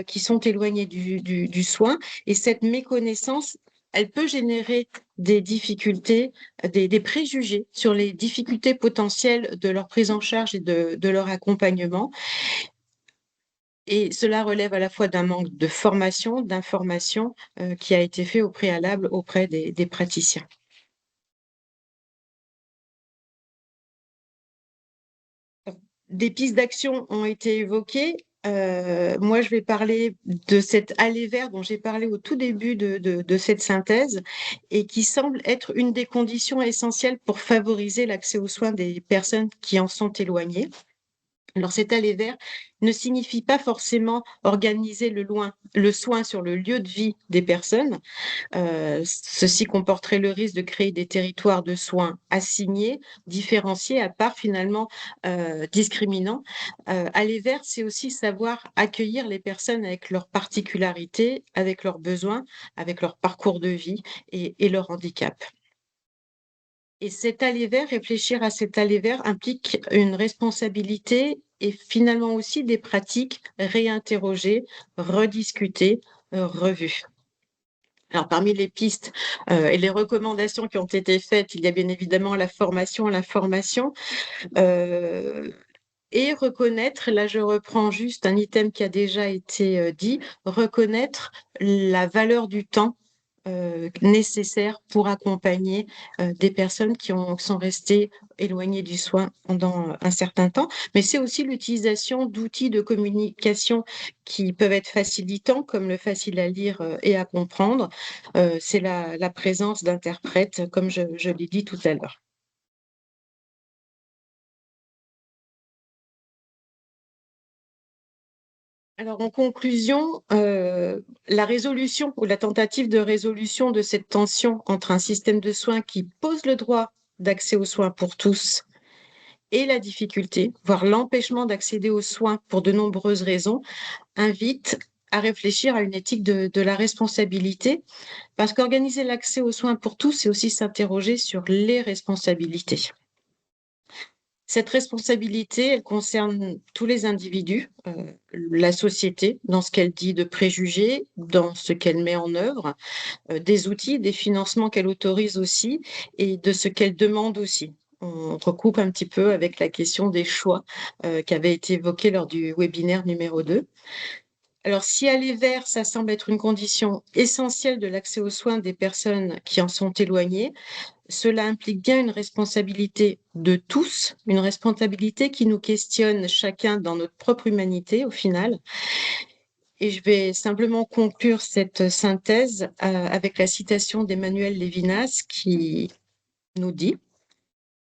qui sont éloignées du soin. Et cette méconnaissance, elle peut générer des difficultés, des préjugés sur les difficultés potentielles de leur prise en charge et de leur accompagnement. Et cela relève à la fois d'un manque de formation, d'information qui a été fait au préalable auprès des praticiens. Des pistes d'action ont été évoquées. Moi, je vais parler de cet aller vers dont j'ai parlé au tout début de cette synthèse et qui semble être une des conditions essentielles pour favoriser l'accès aux soins des personnes qui en sont éloignées. Alors, cet aller vers ne signifie pas forcément organiser le soin sur le lieu de vie des personnes. Ceci comporterait le risque de créer des territoires de soins assignés, différenciés, à part finalement discriminants. Aller vers, c'est aussi savoir accueillir les personnes avec leurs particularités, avec leurs besoins, avec leur parcours de vie et leur handicap. Et cet aller vers, réfléchir à cet aller vers implique une responsabilité et finalement aussi des pratiques réinterrogées, rediscutées, revues. Alors, parmi les pistes et les recommandations qui ont été faites, il y a bien évidemment la formation, l'information et reconnaître, là je reprends juste un item qui a déjà été dit, reconnaître la valeur du temps nécessaire pour accompagner des personnes qui sont restées éloignées du soin pendant un certain temps. Mais c'est aussi l'utilisation d'outils de communication qui peuvent être facilitants, comme le facile à lire et à comprendre. C'est la présence d'interprètes, comme je l'ai dit tout à l'heure. Alors, en conclusion, la résolution ou la tentative de résolution de cette tension entre un système de soins qui pose le droit d'accès aux soins pour tous et la difficulté, voire l'empêchement d'accéder aux soins pour de nombreuses raisons, invite à réfléchir à une éthique de la responsabilité, parce qu'organiser l'accès aux soins pour tous, c'est aussi s'interroger sur les responsabilités. Cette responsabilité, elle concerne tous les individus, la société, dans ce qu'elle dit de préjugés, dans ce qu'elle met en œuvre, des outils, des financements qu'elle autorise aussi, et de ce qu'elle demande aussi. On recoupe un petit peu avec la question des choix qui avait été évoquée lors du webinaire numéro 2. Alors, si aller vers, ça semble être une condition essentielle de l'accès aux soins des personnes qui en sont éloignées, cela implique bien une responsabilité de tous, une responsabilité qui nous questionne chacun dans notre propre humanité au final. Et je vais simplement conclure cette synthèse avec la citation d'Emmanuel Lévinas qui nous dit,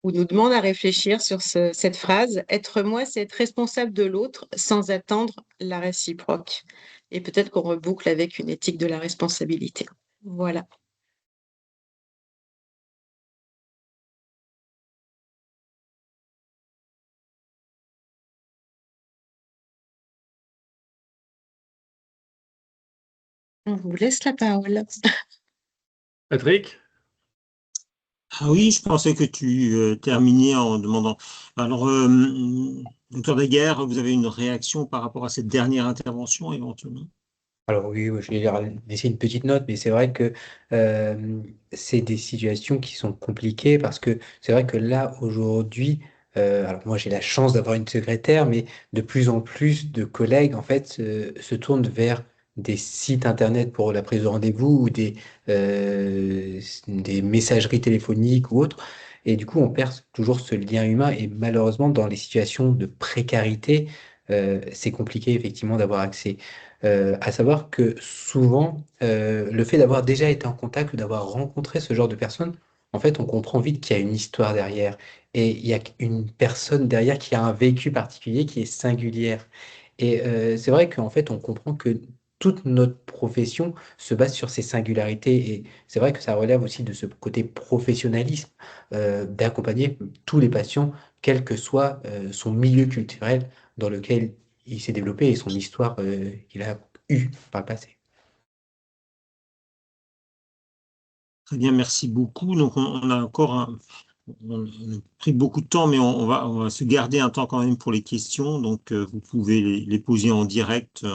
ou nous demande à réfléchir sur cette phrase: être moi, c'est être responsable de l'autre sans attendre la réciproque. Et peut-être qu'on reboucle avec une éthique de la responsabilité. Voilà. On vous laisse la parole. Patrick? Ah oui, je pensais que tu terminais en demandant. Alors, docteur Daguerre, vous avez une réaction par rapport à cette dernière intervention éventuellement? Alors oui, je vais laisser une petite note, mais c'est vrai que c'est des situations qui sont compliquées parce que c'est vrai que là, aujourd'hui, alors moi j'ai la chance d'avoir une secrétaire, mais de plus en plus de collègues, en fait, se tournent vers des sites internet pour la prise de rendez-vous ou des messageries téléphoniques ou autres. Et du coup, on perd toujours ce lien humain et malheureusement, dans les situations de précarité, c'est compliqué effectivement d'avoir accès. À savoir que souvent, le fait d'avoir déjà été en contact ou d'avoir rencontré ce genre de personnes, en fait, on comprend vite qu'il y a une histoire derrière. Et il y a une personne derrière qui a un vécu particulier qui est singulière. Et c'est vrai qu'en fait, on comprend que toute notre profession se base sur ces singularités. Et c'est vrai que ça relève aussi de ce côté professionnalisme, d'accompagner tous les patients, quel que soit son milieu culturel dans lequel il s'est développé et son histoire qu'il a eue par le passé. Très bien, merci beaucoup. Donc, on a encore on a pris beaucoup de temps, mais on va se garder un temps quand même pour les questions. Donc, vous pouvez les poser en direct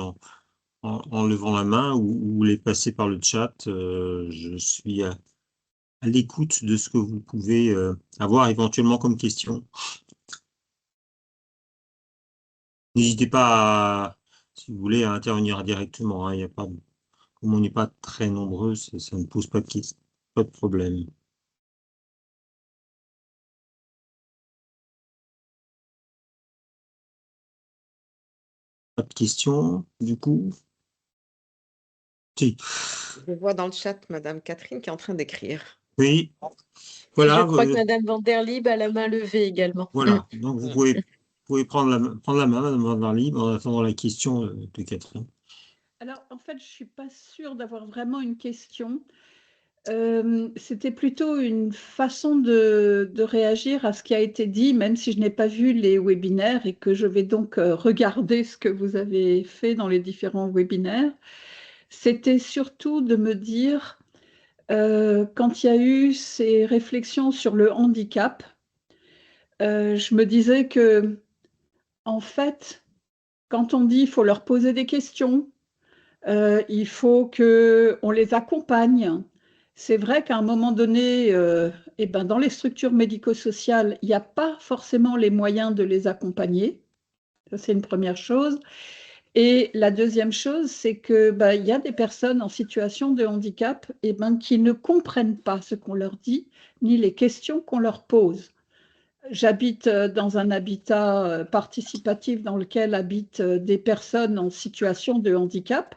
en levant la main ou les passer par le chat. Je suis à l'écoute de ce que vous pouvez avoir éventuellement comme question. N'hésitez pas, si vous voulez, à intervenir directement, hein. Il y a pas, comme on n'est pas très nombreux, ça ne pose pas de problème. Pas de questions, du coup? Si. Je vois dans le chat Madame Catherine qui est en train d'écrire. Oui, Et je voilà. crois que Madame Van der Lib a la main levée également. Voilà. Donc, vous pouvez prendre la main, Madame Van der Lib, en attendant la question de Catherine. Alors, en fait, je ne suis pas sûre d'avoir vraiment une question. C'était plutôt une façon de réagir à ce qui a été dit, même si je n'ai pas vu les webinaires et que je vais donc regarder ce que vous avez fait dans les différents webinaires. C'était surtout de me dire, quand il y a eu ces réflexions sur le handicap, je me disais que, en fait, quand on dit qu'il faut leur poser des questions, il faut qu'on les accompagne. C'est vrai qu'à un moment donné, eh ben, dans les structures médico-sociales, il n'y a pas forcément les moyens de les accompagner. Ça, c'est une première chose. Et la deuxième chose, c'est que ben, il y a des personnes en situation de handicap eh ben, qui ne comprennent pas ce qu'on leur dit, ni les questions qu'on leur pose. J'habite dans un habitat participatif dans lequel habitent des personnes en situation de handicap.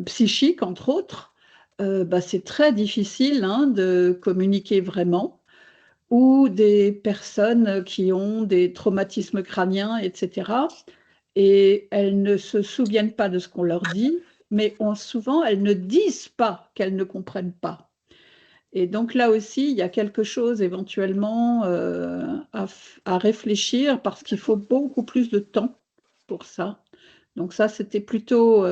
Psychique, entre autres, bah, c'est très difficile hein, de communiquer vraiment, ou des personnes qui ont des traumatismes crâniens, etc. Et elles ne se souviennent pas de ce qu'on leur dit, mais souvent elles ne disent pas qu'elles ne comprennent pas. Et donc là aussi, il y a quelque chose éventuellement à réfléchir parce qu'il faut beaucoup plus de temps pour ça. Donc ça, c'était plutôt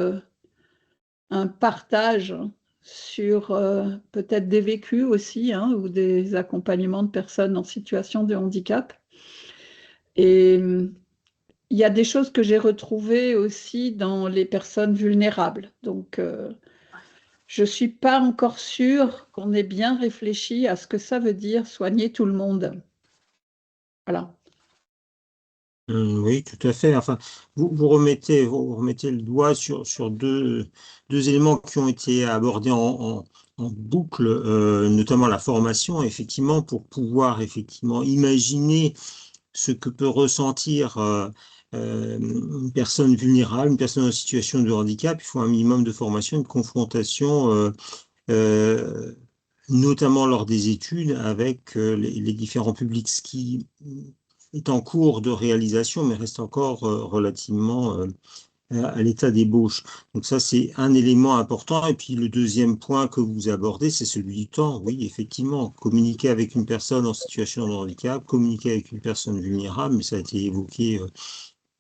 un partage sur peut-être des vécus aussi, hein, ou des accompagnements de personnes en situation de handicap. Et il y a des choses que j'ai retrouvées aussi dans les personnes vulnérables. Donc, je ne suis pas encore sûre qu'on ait bien réfléchi à ce que ça veut dire soigner tout le monde. Voilà. Oui, tout à fait. Enfin, vous remettez le doigt sur deux éléments qui ont été abordés en boucle, notamment la formation, effectivement, pour pouvoir effectivement imaginer ce que peut ressentir une personne vulnérable, une personne en situation de handicap. Il faut un minimum de formation, de confrontation, notamment lors des études avec les différents publics, ce qui est en cours de réalisation, mais reste encore relativement à l'état d'ébauche. Donc ça, c'est un élément important. Et puis le deuxième point que vous abordez, c'est celui du temps. Oui, effectivement, communiquer avec une personne en situation de handicap, communiquer avec une personne vulnérable, mais ça a été évoqué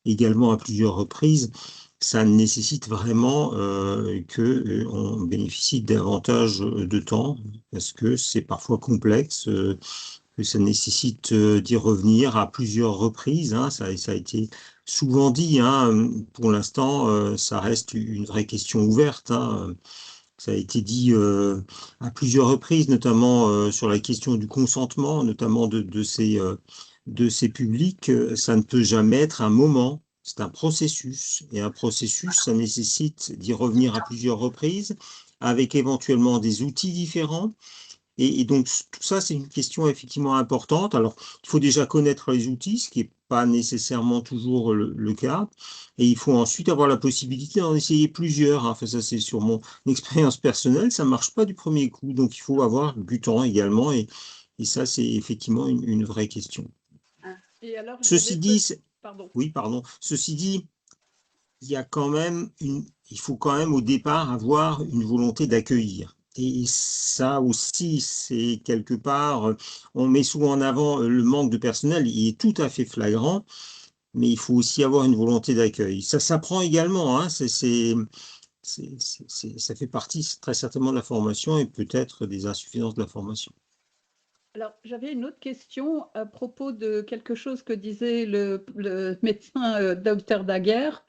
également à plusieurs reprises, ça nécessite vraiment qu'on bénéficie davantage de temps, parce que c'est parfois complexe, que ça nécessite d'y revenir à plusieurs reprises, hein, ça a été souvent dit, hein, pour l'instant, ça reste une vraie question ouverte, hein. Ça a été dit à plusieurs reprises, notamment sur la question du consentement, notamment de ces publics. Ça ne peut jamais être un moment, c'est un processus. Et un processus, ça nécessite d'y revenir à plusieurs reprises, avec éventuellement des outils différents. Et donc, tout ça, c'est une question effectivement importante. Alors, il faut déjà connaître les outils, ce qui n'est pas nécessairement toujours le cas. Et il faut ensuite avoir la possibilité d'en essayer plusieurs, hein. Enfin, ça, c'est sur mon expérience personnelle. Ça ne marche pas du premier coup. Donc, il faut avoir du temps également. Et ça, c'est effectivement une vraie question. Et alors, Ceci dit, pardon. oui, pardon. Ceci dit, il faut quand même au départ avoir une volonté d'accueillir. Et ça aussi, c'est quelque part, on met souvent en avant le manque de personnel, il est tout à fait flagrant, mais il faut aussi avoir une volonté d'accueil. Ça s'apprend également, hein, ça fait partie très certainement de la formation et peut-être des insuffisances de la formation. Alors, j'avais une autre question à propos de quelque chose que disait le médecin docteur Daguerre,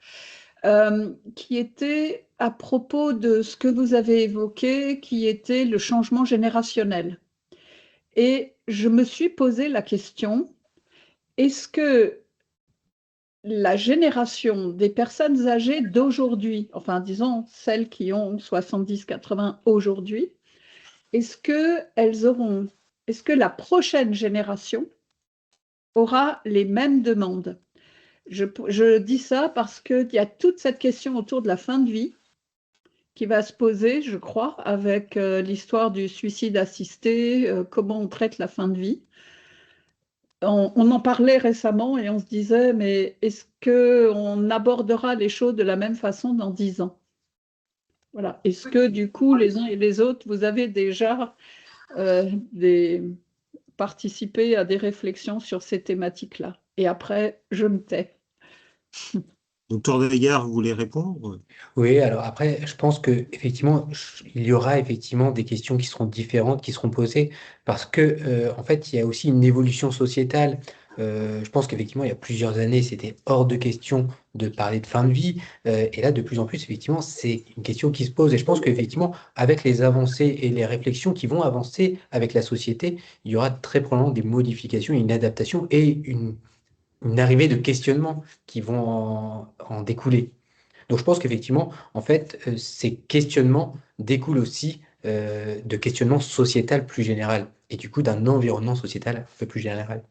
qui était à propos de ce que vous avez évoqué, qui était le changement générationnel. Et je me suis posé la question, est-ce que la génération des personnes âgées d'aujourd'hui, enfin disons celles qui ont 70-80 aujourd'hui, est-ce que la prochaine génération aura les mêmes demandes? Je dis ça parce qu'il y a toute cette question autour de la fin de vie qui va se poser, je crois, avec l'histoire du suicide assisté, comment on traite la fin de vie. On en parlait récemment et on se disait, mais est-ce qu'on abordera les choses de la même façon dans 10 ans? Voilà. Est-ce que du coup, les uns et les autres, vous avez déjà participé à des réflexions sur ces thématiques-là? Et après, je me tais. Docteur Daguerre, vous voulez répondre? Oui, alors après, je pense que effectivement, il y aura effectivement des questions qui seront différentes, qui seront posées, parce que en fait, il y a aussi une évolution sociétale. Je pense qu'effectivement, il y a plusieurs années, c'était hors de question de parler de fin de vie, et là, de plus en plus, effectivement, c'est une question qui se pose. Et je pense qu'effectivement, avec les avancées et les réflexions qui vont avancer avec la société, il y aura très probablement des modifications, une adaptation et une arrivée de questionnements qui vont en découler. Donc je pense qu'effectivement, en fait, ces questionnements découlent aussi de questionnements sociétal plus général et du coup d'un environnement sociétal un peu plus général.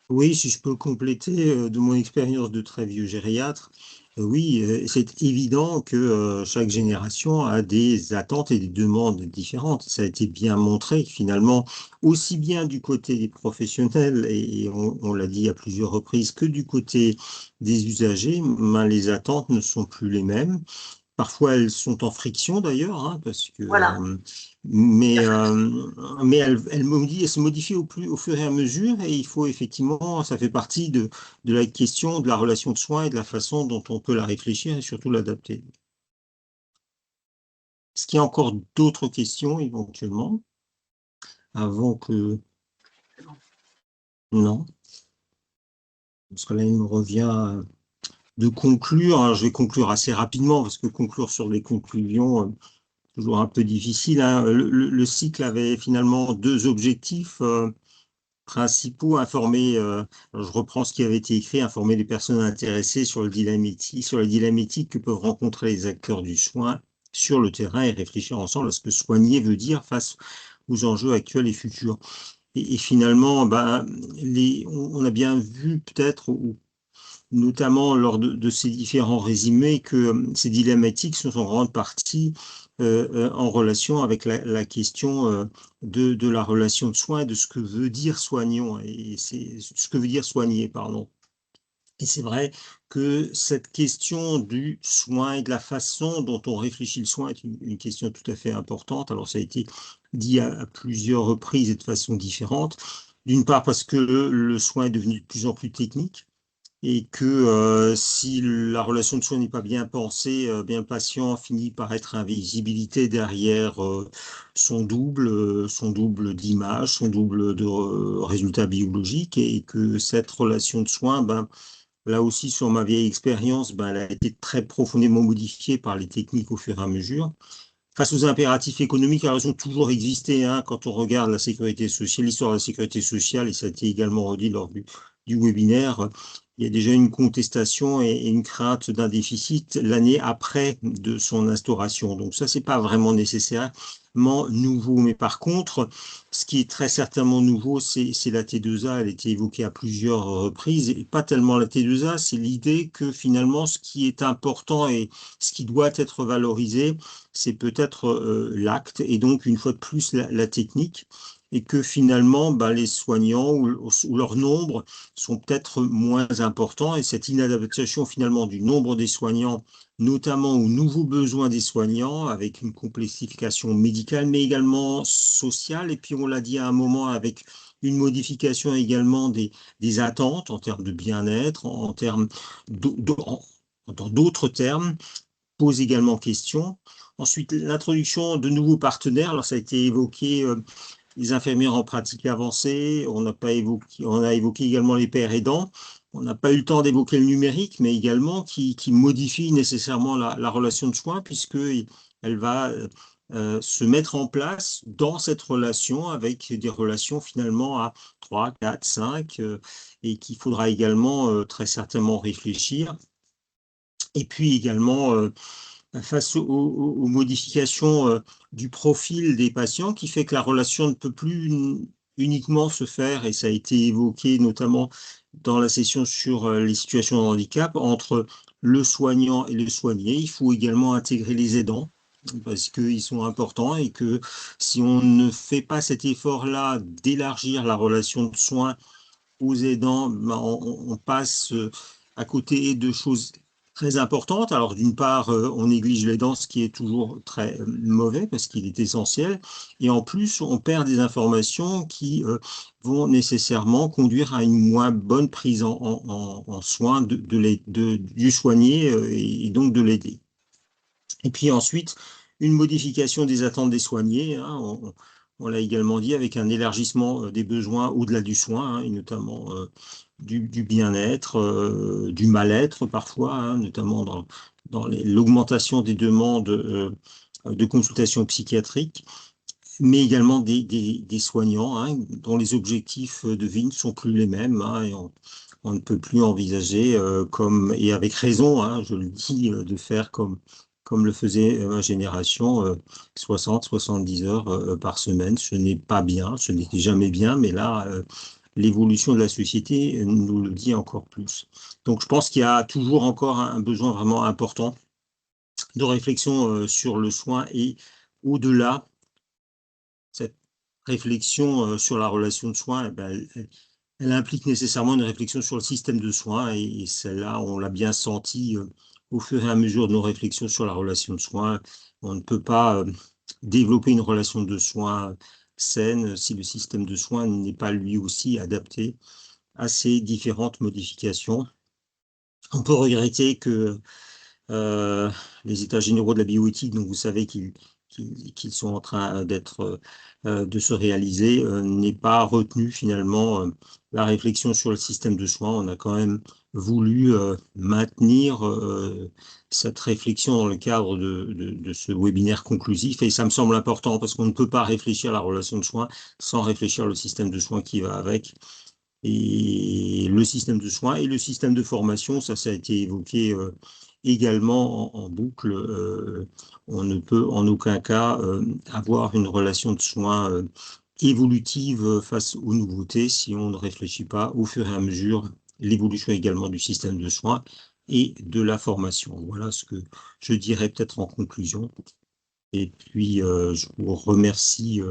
Oui, si je peux compléter de mon expérience de très vieux gériatre, oui, c'est évident que chaque génération a des attentes et des demandes différentes. Ça a été bien montré que finalement, aussi bien du côté des professionnels, et on l'a dit à plusieurs reprises, que du côté des usagers, ben, les attentes ne sont plus les mêmes. Parfois, elles sont en friction d'ailleurs, hein, parce que, Voilà. mais elles se modifient au fur et à mesure, et il faut effectivement, ça fait partie de la question de la relation de soins et de la façon dont on peut la réfléchir et surtout l'adapter. Est-ce qu'il y a encore d'autres questions éventuellement avant que... Non. Parce que là, il me revient de conclure. Alors, je vais conclure assez rapidement parce que conclure sur les conclusions, toujours un peu difficile, hein. Le cycle avait finalement deux objectifs principaux, informer, je reprends ce qui avait été écrit, informer les personnes intéressées sur la dilemme éthique que peuvent rencontrer les acteurs du soin sur le terrain et réfléchir ensemble à ce que soigner veut dire face aux enjeux actuels et futurs. Et finalement, ben, on a bien vu peut-être, notamment lors de ces différents résumés, que ces dilemmes éthiques sont en grande partie en relation avec la question de la relation de soin et de ce que veut dire soignant, et c'est ce que veut dire soigner, pardon. Et c'est vrai que cette question du soin et de la façon dont on réfléchit le soin est une question tout à fait importante. Alors ça a été dit à plusieurs reprises et de façon différente. D'une part parce que le soin est devenu de plus en plus technique, et que si la relation de soin n'est pas bien pensée, bien le patient finit par être invisibilité derrière son double d'image, son double de résultats biologiques, et que cette relation de soin, ben, là aussi sur ma vieille expérience, ben, elle a été très profondément modifiée par les techniques au fur et à mesure. Face aux impératifs économiques, elles ont toujours existé, hein, quand on regarde la sécurité sociale, l'histoire de la sécurité sociale, et ça a été également redit lors du webinaire, il y a déjà une contestation et une crainte d'un déficit l'année après de son instauration. Donc ça, c'est pas vraiment nécessairement nouveau. Mais par contre, ce qui est très certainement nouveau, c'est la T2A. Elle a été évoquée à plusieurs reprises, et pas tellement la T2A, c'est l'idée que finalement, ce qui est important et ce qui doit être valorisé, c'est peut-être l'acte, et donc une fois de plus la technique. et que finalement, les soignants ou leur nombre sont peut-être moins importants, et cette inadaptation finalement du nombre des soignants, notamment aux nouveaux besoins des soignants, avec une complexification médicale, mais également sociale, et puis on l'a dit à un moment, avec une modification également des attentes en termes de bien-être, en termes dans d'autres termes, pose également question. Ensuite, l'introduction de nouveaux partenaires. Alors, ça a été évoqué, les infirmières en pratique avancée. On a évoqué également les pairs aidants. On n'a pas eu le temps d'évoquer le numérique, mais également qui modifie nécessairement la relation de soins, puisqu'elle va se mettre en place dans cette relation, avec des relations finalement à 3, 4, 5, et qu'il faudra également très certainement réfléchir. Et puis également, face aux modifications du profil des patients, qui fait que la relation ne peut plus uniquement se faire, et ça a été évoqué notamment dans la session sur les situations de handicap, entre le soignant et le soigné. Il faut également intégrer les aidants, parce qu'ils sont importants, et que si on ne fait pas cet effort-là d'élargir la relation de soins aux aidants, on passe à côté de choses très importantes. Alors, d'une part, on néglige l'aidant, ce qui est toujours très mauvais, parce qu'il est essentiel. Et en plus, on perd des informations qui vont nécessairement conduire à une moins bonne prise en soin du soigné, et donc de l'aider. Et puis ensuite, une modification des attentes des soignés, hein, on l'a également dit, avec un élargissement des besoins au-delà du soin, hein, et notamment du bien-être, du mal-être parfois, hein, notamment dans l'augmentation des demandes de consultation psychiatrique, mais également des soignants, hein, dont les objectifs de vie ne sont plus les mêmes, hein, et on ne peut plus envisager, et avec raison, hein, je le dis, de faire comme le faisait ma génération, 60-70 heures par semaine. Ce n'est pas bien, ce n'était jamais bien, mais là, l'évolution de la société nous le dit encore plus. Donc je pense qu'il y a toujours encore un besoin vraiment important de réflexion sur le soin, et au-delà, cette réflexion sur la relation de soins, elle implique nécessairement une réflexion sur le système de soins, et celle-là, on l'a bien senti au fur et à mesure de nos réflexions sur la relation de soins. On ne peut pas développer une relation de soins saine si le système de soins n'est pas lui aussi adapté à ces différentes modifications. On peut regretter que les états généraux de la bioéthique, donc vous savez qu'ils sont en train de se réaliser, n'aient pas retenu finalement la réflexion sur le système de soins. On a quand même voulu maintenir cette réflexion dans le cadre de ce webinaire conclusif, et ça me semble important, parce qu'on ne peut pas réfléchir à la relation de soins sans réfléchir le système de soins qui va avec. Et le système de soins et le système de formation, ça a été évoqué également en boucle. On ne peut en aucun cas avoir une relation de soins évolutive face aux nouveautés si on ne réfléchit pas au fur et à mesure l'évolution également du système de soins et de la formation. Voilà ce que je dirais peut-être en conclusion. Et puis, je vous remercie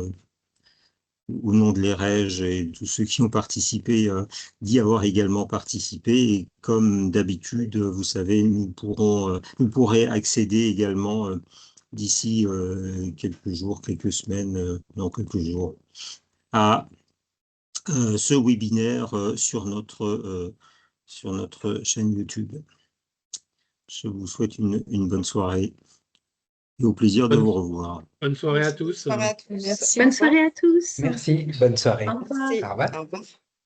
au nom de l'EREJ et tous ceux qui ont participé, d'y avoir également participé. Et comme d'habitude, vous savez, vous pourrez accéder également d'ici quelques jours, quelques semaines, non, quelques jours, à ce webinaire sur notre chaîne YouTube. Je vous souhaite une bonne soirée et au plaisir de vous revoir. Bonne soirée à tous. Bonne soirée à tous. Merci. Bonne soirée à tous. Merci, bonne soirée. Au revoir. Merci. Au revoir. Au revoir.